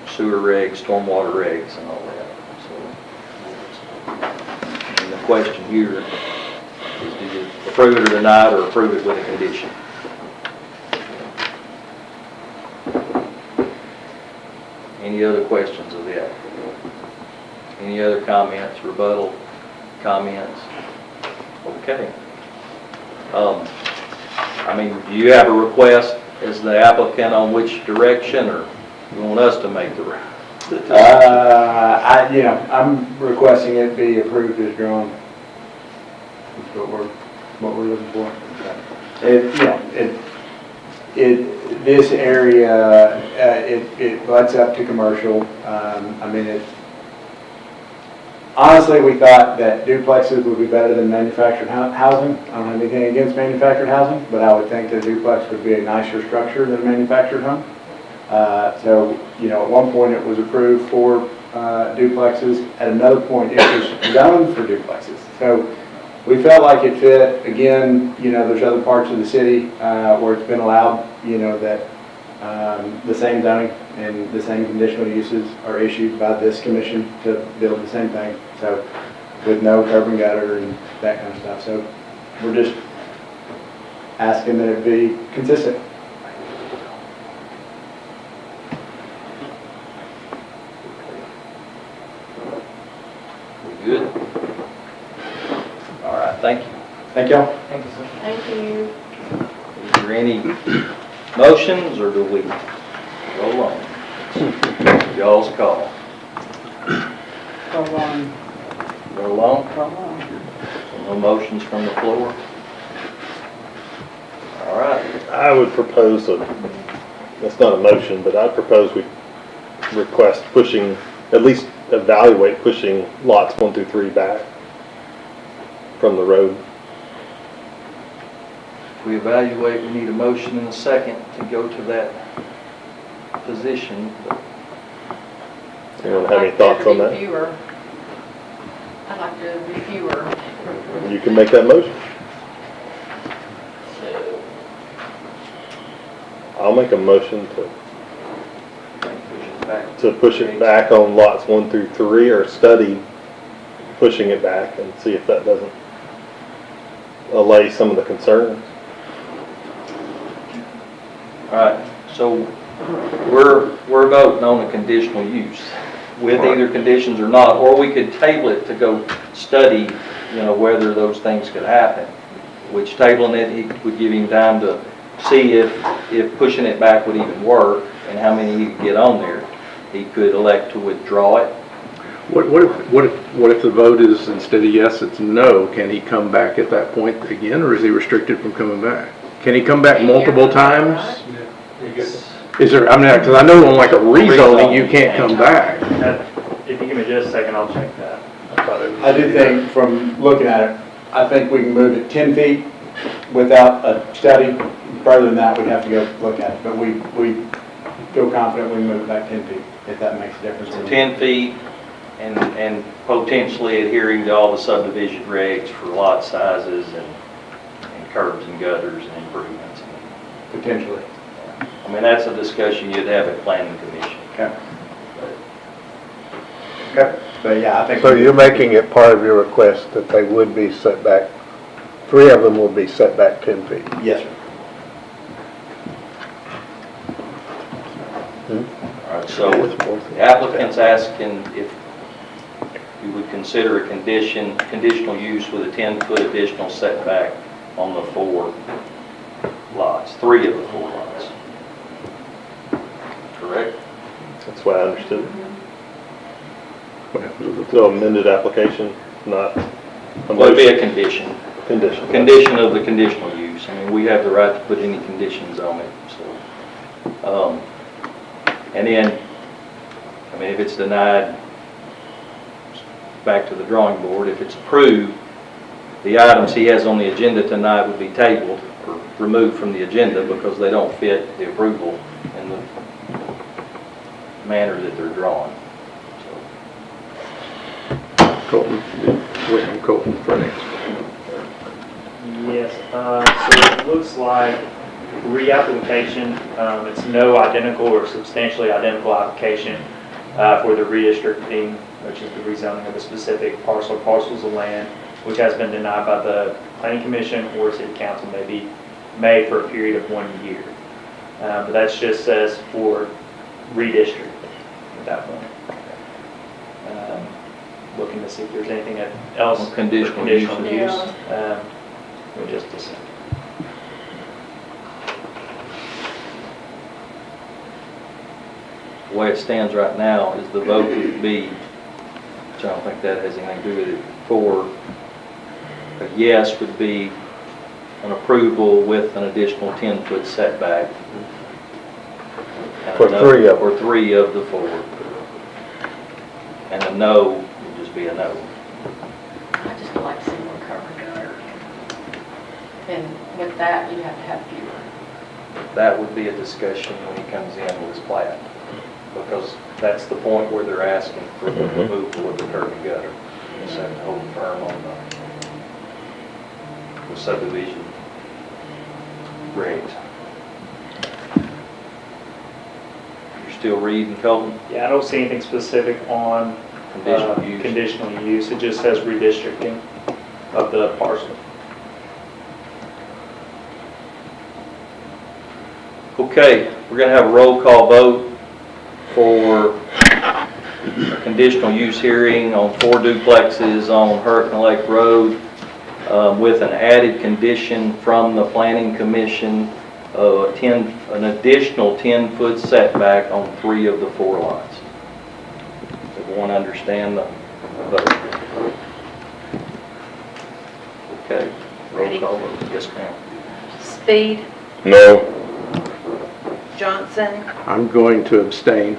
Speaker 1: sewer regs, stormwater regs, and all that. So, and the question here is, do you approve it or deny it, or approve it with a condition? Any other questions of the applicant? Any other comments, rebuttal comments? Okay. I mean, do you have a request as the applicant on which direction, or you want us to make the
Speaker 20: I'm requesting it be approved as drawn. That's what we're looking for. This area, it butts up to commercial. Honestly, we thought that duplexes would be better than manufactured housing. I don't have anything against manufactured housing, but I would think that a duplex would be a nicer structure than a manufactured home. So, at one point it was approved for duplexes. At another point it was zoned for duplexes. So we felt like it fit. Again, there's other parts of the city where it's been allowed, that the same zoning and the same conditional uses are issued by this commission to build the same thing. So with no curb and gutter and that kind of stuff. So we're just asking that it be consistent.
Speaker 1: Good. All right, thank you.
Speaker 20: Thank y'all.
Speaker 4: Thank you, sir. Thank you.
Speaker 1: Is there any motions, or do we roll on? Y'all's call.
Speaker 2: Go on.
Speaker 1: Roll on?
Speaker 2: Go on.
Speaker 1: So no motions from the floor? All right.
Speaker 3: I would propose that's not a motion, but I'd propose we request pushing, at least evaluate pushing lots 1 through 3 back from the road.
Speaker 1: If we evaluate, we need a motion and a second to go to that position.
Speaker 3: Anyone have any thoughts on that?
Speaker 4: I'd like to be fewer.
Speaker 3: You can make that motion. I'll make a motion to push it back on lots 1 through 3, or study pushing it back and see if that doesn't allay some of the concerns.
Speaker 1: All right, so we're voting on a conditional use with either conditions or not, or we could table it to go study, whether those things could happen, which tabling it, he would give him time to see if pushing it back would even work and how many he could get on there. He could elect to withdraw it.
Speaker 21: What if the vote is, instead of yes, it's no? Can he come back at that point again, or is he restricted from coming back? Can he come back multiple times? Is there, because I know on like a rezoning, you can't come back.
Speaker 7: If you give me just a second, I'll check that.
Speaker 20: I do think, from looking at it, I think we can move it 10 feet without a study. Further than that, we'd have to go look at it. But we feel confident we can move it back 10 feet, if that makes a difference.
Speaker 1: So 10 feet and potentially adhering to all the subdivision regs for lot sizes and curbs and gutters and improvements.
Speaker 20: Potentially.
Speaker 1: I mean, that's a discussion you'd have at planning commission.
Speaker 20: Okay. Okay. But yeah, I think.
Speaker 19: So you're making it part of your request that they would be set back, 3 of them will be set back 10 feet?
Speaker 20: Yes, sir.
Speaker 1: All right, so the applicant's asking if you would consider a conditional use with a 10-foot additional setback on the 4 lots, 3 of the 4 lots. Correct?
Speaker 3: That's what I understood. So amended application, not a
Speaker 1: Well, it'd be a condition.
Speaker 3: Condition.
Speaker 1: Condition of the conditional use. I mean, we have the right to put any conditions on it, so. And then, I mean, if it's denied, back to the drawing board. If it's approved, the items he has on the agenda tonight would be tabled or removed from the agenda because they don't fit the approval in the manner that they're drawn.
Speaker 21: Colton, wait on Colton for next.
Speaker 7: Yes, so it looks like reapplication, it's no identical or substantially identical application for the redistricting, which is the rezoning of a specific parcels of land, which has been denied by the Planning Commission or City Council, may be made for a period of 1 year. But that's just says for redistricting at that point. Looking to see if there's anything else.
Speaker 1: Conditional
Speaker 7: use. Just a second.
Speaker 1: The way it stands right now is the vote would be, which I don't think that has anything to do with it, for a yes would be an approval with an additional 10-foot setback. And
Speaker 19: For
Speaker 1: a no-
Speaker 19: 3 of them.
Speaker 1: For 3 of the 4. And a no would just be a no.
Speaker 4: I just like to see more curb and gutter. And with that, you have to have fewer.
Speaker 1: That would be a discussion when he comes in with his plat, because that's the point where they're asking for the removal of the curb and gutter. Just have to hold firm on the subdivision regs. You're still reading, Colton?
Speaker 7: Yeah, I don't see anything specific on
Speaker 1: Conditional use.
Speaker 7: conditional use. It just says redistricting of the parcel.
Speaker 1: Okay, we're going to have a roll call vote for a conditional use hearing on 4 duplexes on Hurricane Lake Road with an added condition from the Planning Commission of an additional 10-foot setback on 3 of the 4 lots. Does everyone understand the vote? Okay, roll call vote. Yes, ma'am.
Speaker 8: Speed,
Speaker 21: No.
Speaker 8: Johnson,
Speaker 21: I'm going to abstain.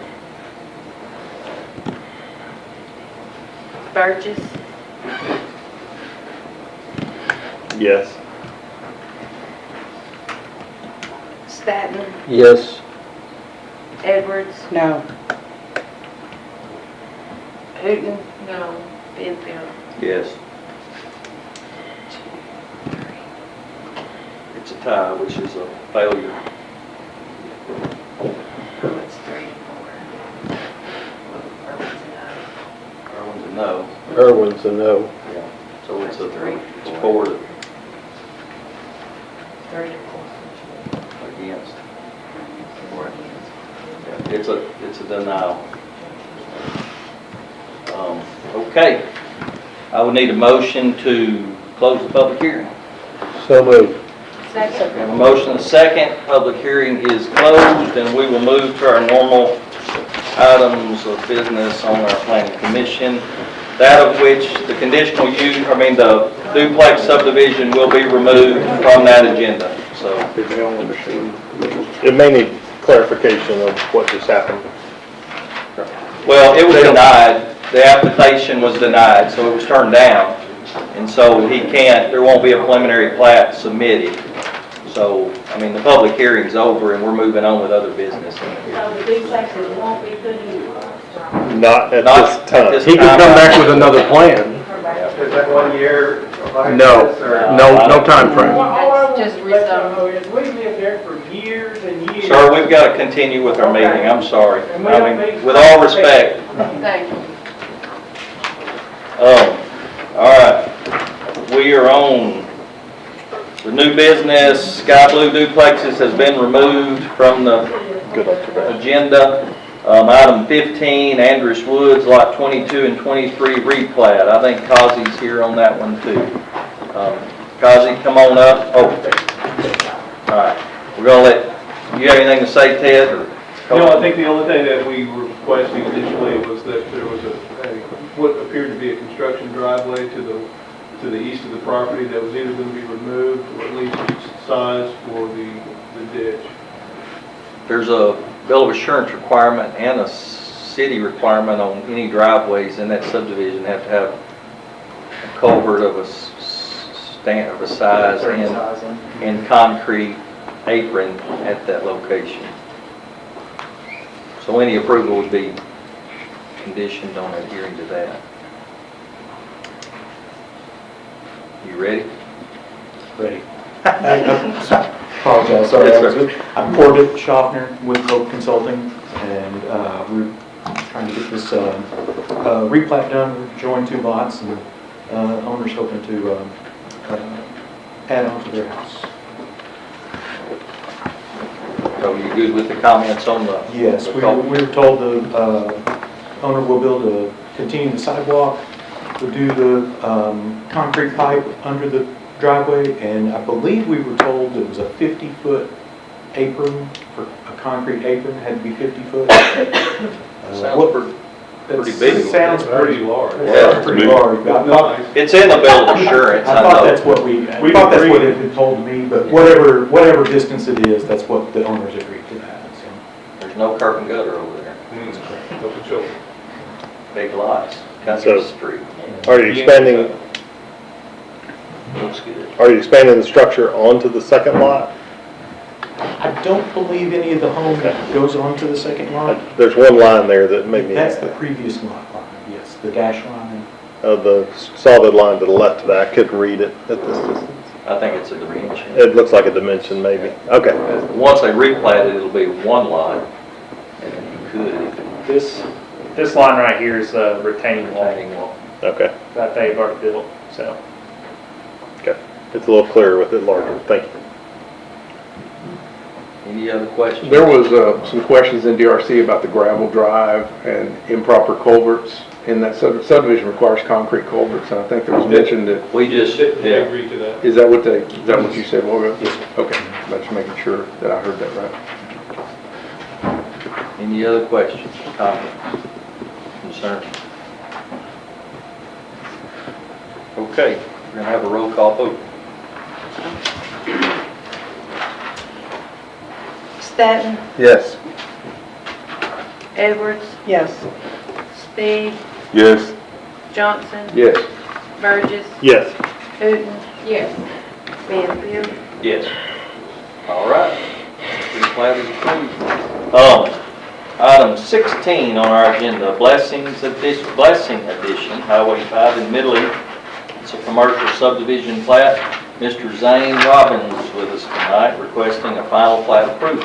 Speaker 8: Burgess,
Speaker 3: Yes.
Speaker 8: Staton,
Speaker 19: Yes.
Speaker 8: Edwards,
Speaker 2: No.
Speaker 8: Hooten,
Speaker 4: No.
Speaker 8: Benfield.
Speaker 1: Yes. It's a tie, which is a failure.
Speaker 8: It's 3 to 4.
Speaker 1: Irwin's a no.
Speaker 19: Irwin's a no.
Speaker 1: Yeah. So it's a 4 to
Speaker 8: 3 to 4.
Speaker 1: against.
Speaker 8: 4 against.
Speaker 1: Yeah, it's a denial. Okay. I would need a motion to close the public hearing.
Speaker 19: So moved.
Speaker 1: We have a motion and a second. Public hearing is closed, and we will move to our normal items of business on our planning commission. That of which the conditional use, the duplex subdivision will be removed from that agenda. So
Speaker 3: It may need clarification of what just happened.
Speaker 1: well, it was denied. The application was denied, so it was turned down. And so there won't be a preliminary plat submitted. So, the public hearing's over and we're moving on with other business.
Speaker 9: So the duplexes won't be put in.
Speaker 3: Not at
Speaker 1: Not
Speaker 3: this time.
Speaker 1: at this
Speaker 21: He could
Speaker 1: time.
Speaker 21: come back with another plan.
Speaker 13: Is that 1 year?
Speaker 21: No, no time frame.
Speaker 6: All I want
Speaker 4: Just
Speaker 6: to let
Speaker 4: rezone.
Speaker 6: you know is we lived there for years and years.
Speaker 1: Sir, we've got to continue with our meeting. I'm sorry.
Speaker 6: And we don't need-
Speaker 1: With all respect.
Speaker 4: Thank you.
Speaker 1: All right. We are on the new business. Sky Blue duplexes has been removed from the agenda. Item 15, Andrus Woods, lot 22 and 23 replat. I think Kazi's here on that one too. Kazi, come on up. Oh, all right. We're gonna you have anything to say, Ted? Or
Speaker 5: No, I think the only thing that we were requesting initially was that there was what appeared to be a construction driveway to the east of the property that was either going to be removed or at least sized for the ditch.
Speaker 1: There's a bill of assurance requirement and a city requirement on any driveways in that subdivision have to have a culvert of a of a size
Speaker 7: Certain size,
Speaker 1: and concrete apron at that location. So any approval would be conditioned on adhering to that. You ready?
Speaker 12: Ready. Apologize, sorry.
Speaker 1: Yes, sir.
Speaker 12: I'm Corbett Schaffner with Hope Consulting, and we're trying to get this replat done. We're joining 2 lots, and owner's hoping to add on to their house.
Speaker 1: So you good with the comments on the?
Speaker 12: Yes, we were told the owner will continue the sidewalk, will do the concrete pipe under the driveway, and I believe we were told it was a 50-foot apron, for a concrete apron, had to be 50 foot.
Speaker 1: Sounds pretty big.
Speaker 12: It sounds
Speaker 5: Pretty large.
Speaker 12: It sounds pretty large. I thought-
Speaker 1: It's in the bill of assurance.
Speaker 12: I thought that's what I thought that's what had been told to me, but whatever distance it is, that's what the owners agreed to that, so.
Speaker 1: There's no curb and gutter over there.
Speaker 5: Open shoulder.
Speaker 1: Big lots, kind
Speaker 3: So-
Speaker 1: of street.
Speaker 3: Are you expanding,
Speaker 1: Looks good.
Speaker 3: are you expanding the structure onto the second lot?
Speaker 12: I don't believe any of the home goes onto the second lot.
Speaker 3: There's one line there that made me,
Speaker 12: That's the previous lot line, yes, the dash line.
Speaker 3: the solid line to the left of that, I couldn't read it at this distance.
Speaker 1: I think it's a dimension.
Speaker 3: It looks like a dimension maybe. Okay.
Speaker 1: Once they replat it, it'll be one lot, and then you could,
Speaker 7: This line right here is a retaining wall
Speaker 1: retaining wall.
Speaker 3: Okay.
Speaker 7: that they've already built, so.
Speaker 3: Okay. It's a little clearer with it larger. Thank you.
Speaker 1: Any other questions?
Speaker 21: There was some questions in DRC about the gravel drive and improper culverts. In that subdivision requires concrete culverts, and I think there was mention that.
Speaker 1: We just,
Speaker 5: They agreed to that.
Speaker 21: Is that what you said, Morgan? Yes. Okay, I'm just making sure that I heard that right.
Speaker 1: Any other questions, comments, concerns? Okay, we're gonna have a roll call vote.
Speaker 18: Stanton,
Speaker 19: Yes.
Speaker 18: Edwards,
Speaker 2: Yes.
Speaker 18: Speed,
Speaker 21: Yes.
Speaker 18: Johnson,
Speaker 21: Yes.
Speaker 18: Burgess,
Speaker 3: Yes.
Speaker 18: Hooten,
Speaker 4: Yes.
Speaker 18: Banfield.
Speaker 1: Yes. All right. Replat is approved. Item 16 on our agenda, blessing addition, Highway 5 in Midley. It's a commercial subdivision plat. Mr. Zane Robbins with us tonight requesting a final plat approval.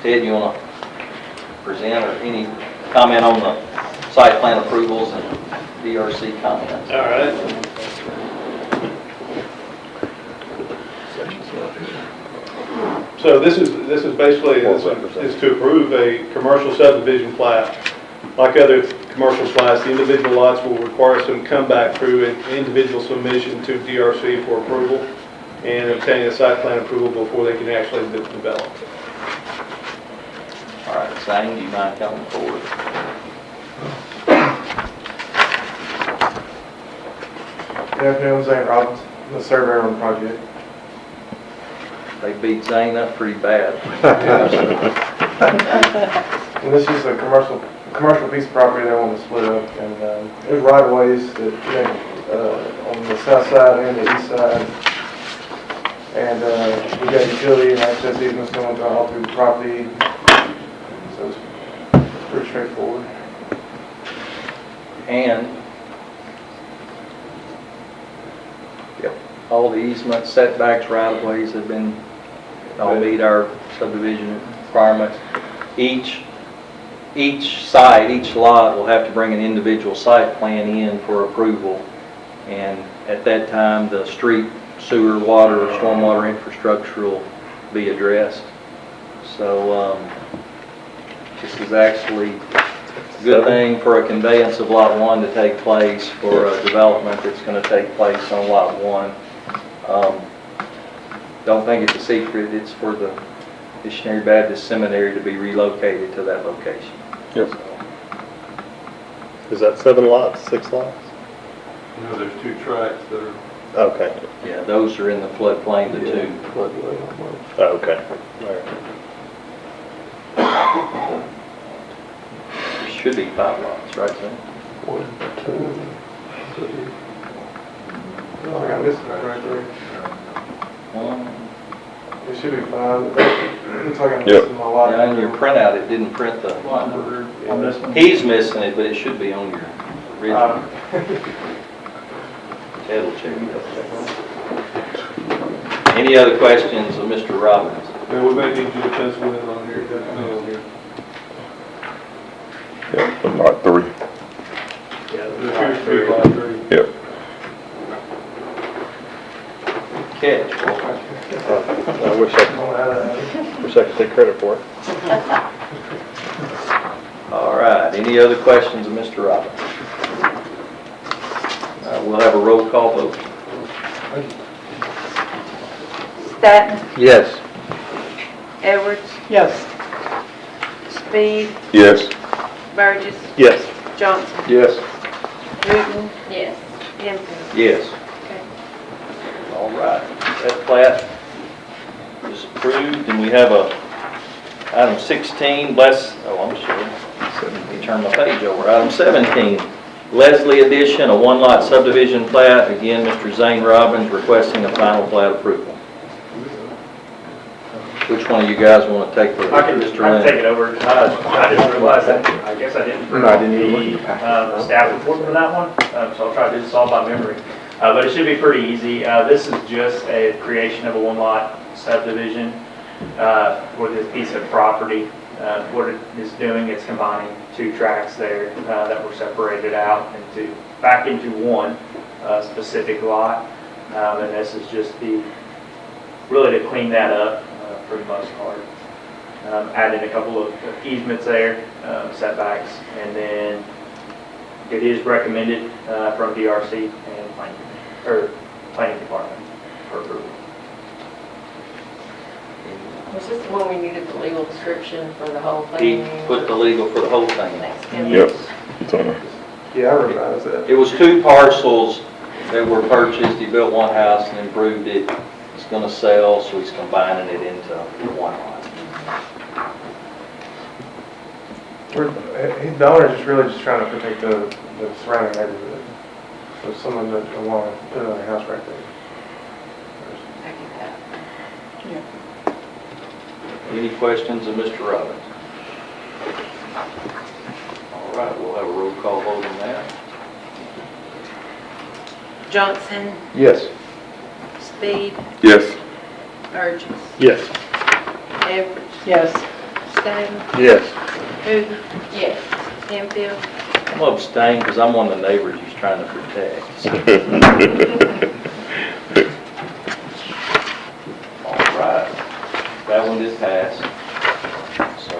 Speaker 1: Ted, you want to present or any comment on the site plan approvals and DRC comments?
Speaker 5: All right. So this is basically, is to approve a commercial subdivision plat. Like other commercial plats, the individual lots will require some comeback through an individual submission to DRC for approval and obtaining a site plan approval before they can actually develop.
Speaker 1: All right, Zane, do you mind coming forward?
Speaker 22: Good afternoon, Zane Robbins, the surveyor on the project.
Speaker 1: They beat Zane up pretty bad.
Speaker 22: And this is a commercial piece of property they want to split up, and there's right of ways that connect on the south side and the east side. And we got utility and access easements going all through the property, so it's pretty straightforward.
Speaker 1: And all the easements, setbacks, right-of-ways have been, all meet our subdivision requirements. Each site, each lot will have to bring an individual site plan in for approval. And at that time, the street, sewer, water, or stormwater infrastructure will be addressed. So this is actually a good thing for a conveyance of Lot 1 to take place for a development that's going to take place on Lot 1. Don't think it's a secret, it's for the Missionary Baptist Seminary to be relocated to that location.
Speaker 3: Yep. Is that 7 lots, 6 lots?
Speaker 5: No, there's 2 tracks that are.
Speaker 3: Okay.
Speaker 1: Yeah, those are in the floodplain, the 2.
Speaker 3: Okay. All
Speaker 1: should be 5 lots, right, Sam?
Speaker 3: 1, 2, 3.
Speaker 22: Oh, I got this one right there.
Speaker 1: One.
Speaker 22: It should be 5. It looks like I'm missing my lot.
Speaker 1: Yeah, in your printout, it didn't print the
Speaker 22: Lot number.
Speaker 1: on this one. He's missing it, but it should be on your original. Ted will check it. Any other questions of Mr. Robbins?
Speaker 5: Yeah, we may need you to pencil in on here, definitely on here.
Speaker 3: Yeah, lot 3.
Speaker 5: Yeah, there appears to be lot 3.
Speaker 3: Yep.
Speaker 1: Catch.
Speaker 3: I wish I could take credit for it.
Speaker 1: All right, any other questions of Mr. Robbins? We'll have a roll call vote.
Speaker 8: Staton,
Speaker 19: Yes.
Speaker 8: Edwards,
Speaker 2: Yes.
Speaker 8: Speed,
Speaker 3: Yes.
Speaker 8: Burgess,
Speaker 3: Yes.
Speaker 8: Johnson,
Speaker 3: Yes.
Speaker 8: Wooten,
Speaker 4: Yes.
Speaker 8: Penfield.
Speaker 1: Yes. All right, that plat is approved, and we have item 16, I'm sorry. Let me turn my page over. Item 17, Leslie Addition, a one-lot subdivision plat. Again, Mr. Zane Robbins requesting a final plat approval. Which one of you guys want to take the,
Speaker 7: I can
Speaker 1: Mr. Lynn?
Speaker 7: take it over. I didn't realize that, I guess I didn't.
Speaker 3: No, I didn't even look at the packet.
Speaker 7: Staff report for that one, so I'll try to do this all by memory. But it should be pretty easy. This is just a creation of a one-lot subdivision for this piece of property. What it is doing, it's combining 2 tracts there that were separated out back into one specific lot. And this is just really to clean that up for the most part. Adding a couple of easements there, setbacks, and then it is recommended from DRC and planning department for approval.
Speaker 4: Was this the one we needed the legal description for the whole
Speaker 1: He
Speaker 4: thing?
Speaker 1: put the legal for the whole thing.
Speaker 3: Yep. It's on there.
Speaker 22: Yeah, I realize that.
Speaker 1: It was 2 parcels that were purchased. He built one house and improved it. It's going to sell, so he's combining it into one lot.
Speaker 22: The owner's just really just trying to protect the surrounding neighborhood. So someone that will want to put it on their house right there.
Speaker 1: Any questions of Mr. Robbins? All right, we'll have a roll call vote on that.
Speaker 8: Johnson,
Speaker 3: Yes.
Speaker 8: Speed,
Speaker 3: Yes.
Speaker 8: Burgess,
Speaker 3: Yes.
Speaker 8: Edwards,
Speaker 2: Yes.
Speaker 8: Staton,
Speaker 3: Yes.
Speaker 8: Wooten,
Speaker 4: Yes.
Speaker 8: Penfield.
Speaker 1: I'm going to abstain because I'm one of the neighbors he's trying to protect. All right, that one did pass. So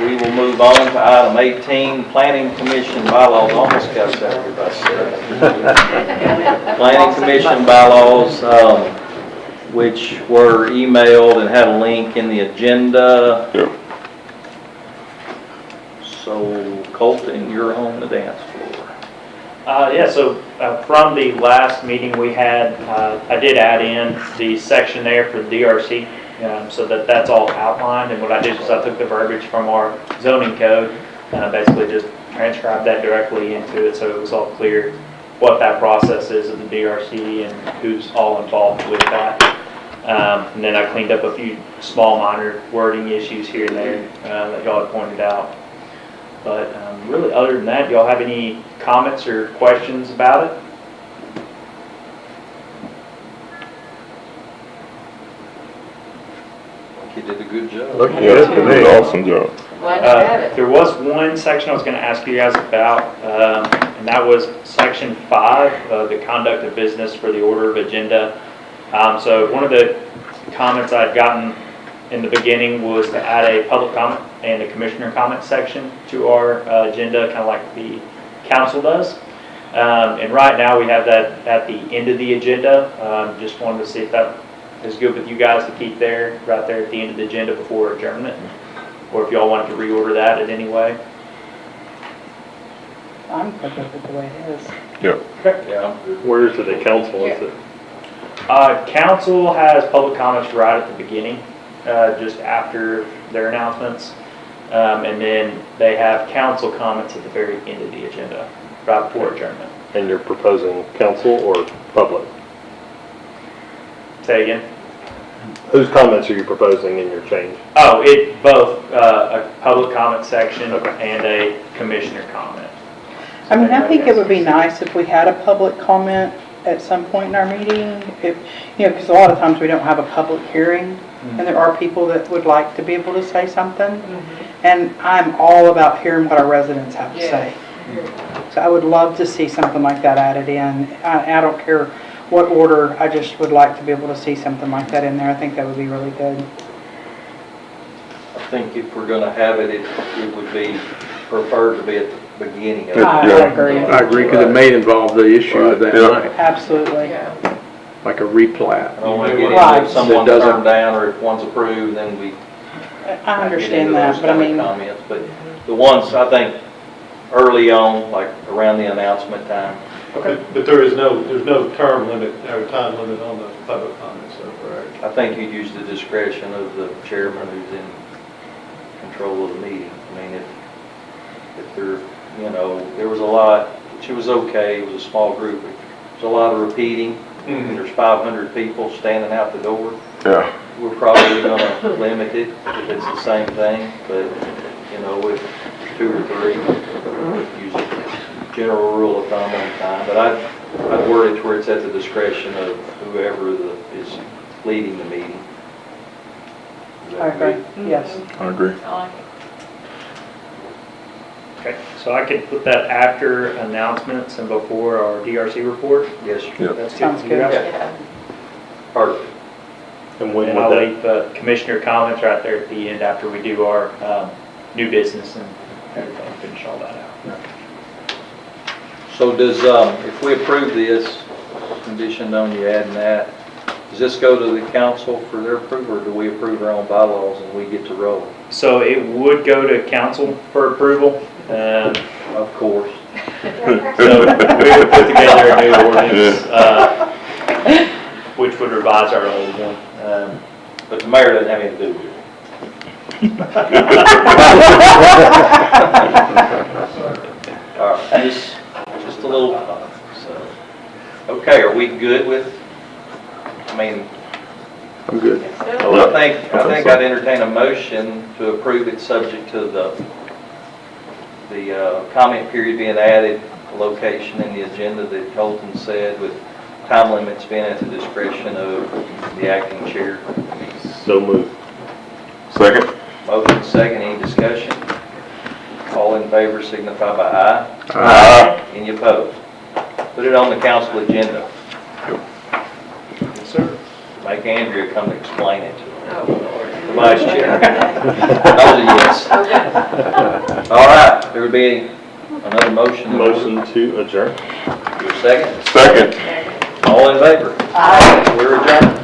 Speaker 1: we will move on to item 18, Planning Commission bylaws. Almost got that everybody said. Planning Commission bylaws, which were emailed and had a link in the agenda.
Speaker 3: Yep.
Speaker 1: So Colton, you're on the dance floor.
Speaker 7: Yeah, so from the last meeting we had, I did add in the section there for the DRC, so that's all outlined. And what I did was I took the verbiage from our zoning code and I basically just transcribed that directly into it, so it was all clear what that process is of the DRC and who's all involved with that. And then I cleaned up a few small minor wording issues here and there that y'all had pointed out. But really, other than that, y'all have any comments or questions about it?
Speaker 1: You did a good job.
Speaker 3: Look, yeah, you did an awesome job.
Speaker 4: Glad to have it.
Speaker 7: There was one section I was going to ask you guys about, and that was section 5 of the conduct of business for the order of agenda. So one of the comments I'd gotten in the beginning was to add a public comment and a commissioner comment section to our agenda, kind of like the council does. And right now we have that at the end of the agenda. Just wanted to see if that is good with you guys to keep right there at the end of the agenda before adjournment, or if y'all wanted to reorder that in any way.
Speaker 2: I'm good with it the way it is.
Speaker 3: Yeah.
Speaker 1: Yeah.
Speaker 3: Where is it at council? Is it?
Speaker 7: Council has public comments right at the beginning, just after their announcements. And then they have council comments at the very end of the agenda, right before adjournment.
Speaker 3: And you're proposing council or public?
Speaker 7: Say again?
Speaker 3: Whose comments are you proposing in your change?
Speaker 7: Oh, both a public comment section and a commissioner comment.
Speaker 2: I mean, I think it would be nice if we had a public comment at some point in our meeting, if, because a lot of times we don't have a public hearing, and there are people that would like to be able to say something, and I'm all about hearing what our residents have to say. So I would love to see something like that added in. I don't care what order, I just would like to be able to see something like that in there. I think that would be really good.
Speaker 1: I think if we're gonna have it, it would be preferred to be at the beginning of it.
Speaker 2: I agree.
Speaker 21: I agree, because it may involve the issue of that night,
Speaker 2: Absolutely.
Speaker 21: like a replat.
Speaker 1: I don't want to get
Speaker 2: Right.
Speaker 1: into if someone's
Speaker 21: That doesn't-
Speaker 1: turned down or if one's approved, then we
Speaker 2: I understand
Speaker 1: get into
Speaker 2: that,
Speaker 1: those
Speaker 2: but I
Speaker 1: kind of
Speaker 2: mean,
Speaker 1: comments. But the ones, I think, early on, like around the announcement time.
Speaker 5: But there's no term limit or time limit on the public comments, so, correct?
Speaker 1: I think you'd use the discretion of the chairman who's in control of the meeting. I mean, if there, there was a lot, which it was okay, it was a small group. There's a lot of repeating, and there's 500 people standing out the door.
Speaker 14: Yeah.
Speaker 1: We're probably gonna limit it if it's the same thing, but, with 2 or 3, use a general rule of thumb on time. But I'd word it where it's at the discretion of whoever is leading the meeting. Is that
Speaker 2: I agree,
Speaker 1: good?
Speaker 2: yes.
Speaker 14: I agree.
Speaker 4: I like it.
Speaker 7: Okay, so I could put that after announcements and before our DRC report?
Speaker 1: Yes, sir.
Speaker 7: That's
Speaker 2: Sounds
Speaker 7: for you
Speaker 2: good.
Speaker 7: guys?
Speaker 4: Yeah.
Speaker 1: Perfect.
Speaker 3: And when
Speaker 7: And
Speaker 3: would
Speaker 7: I'll
Speaker 3: that,
Speaker 7: leave commissioner comments right there at the end after we do our new business and everything, finish all that out.
Speaker 1: So does, if we approve this, conditioned on you adding that, does this go to the council for their approval, or do we approve our own bylaws and we get to roll?
Speaker 7: So it would go to council for approval.
Speaker 1: Of course.
Speaker 7: So we would put together a new ordinance, which would revise our old one.
Speaker 1: But the mayor doesn't have anything to do with it. All right, just a little, so. Okay, are we good with,
Speaker 21: I'm good.
Speaker 1: so I think I'd entertain a motion to approve it subject to the comment period being added, the location in the agenda that Colton said, with time limits being at the discretion of the acting chair.
Speaker 3: so moved.
Speaker 14: Second?
Speaker 1: Motion second, any discussion? All in favor signify by aye.
Speaker 14: Aye.
Speaker 1: Any opposed? Put it on the council agenda.
Speaker 7: Yes, sir.
Speaker 1: Make Andrea come to explain it to her.
Speaker 4: Oh, Lord.
Speaker 1: The vice chair. Those are yes. All right, there would be another motion.
Speaker 3: Motion to adjourn.
Speaker 1: Your second?
Speaker 14: Second.
Speaker 1: All in favor? Aye. We're adjourned.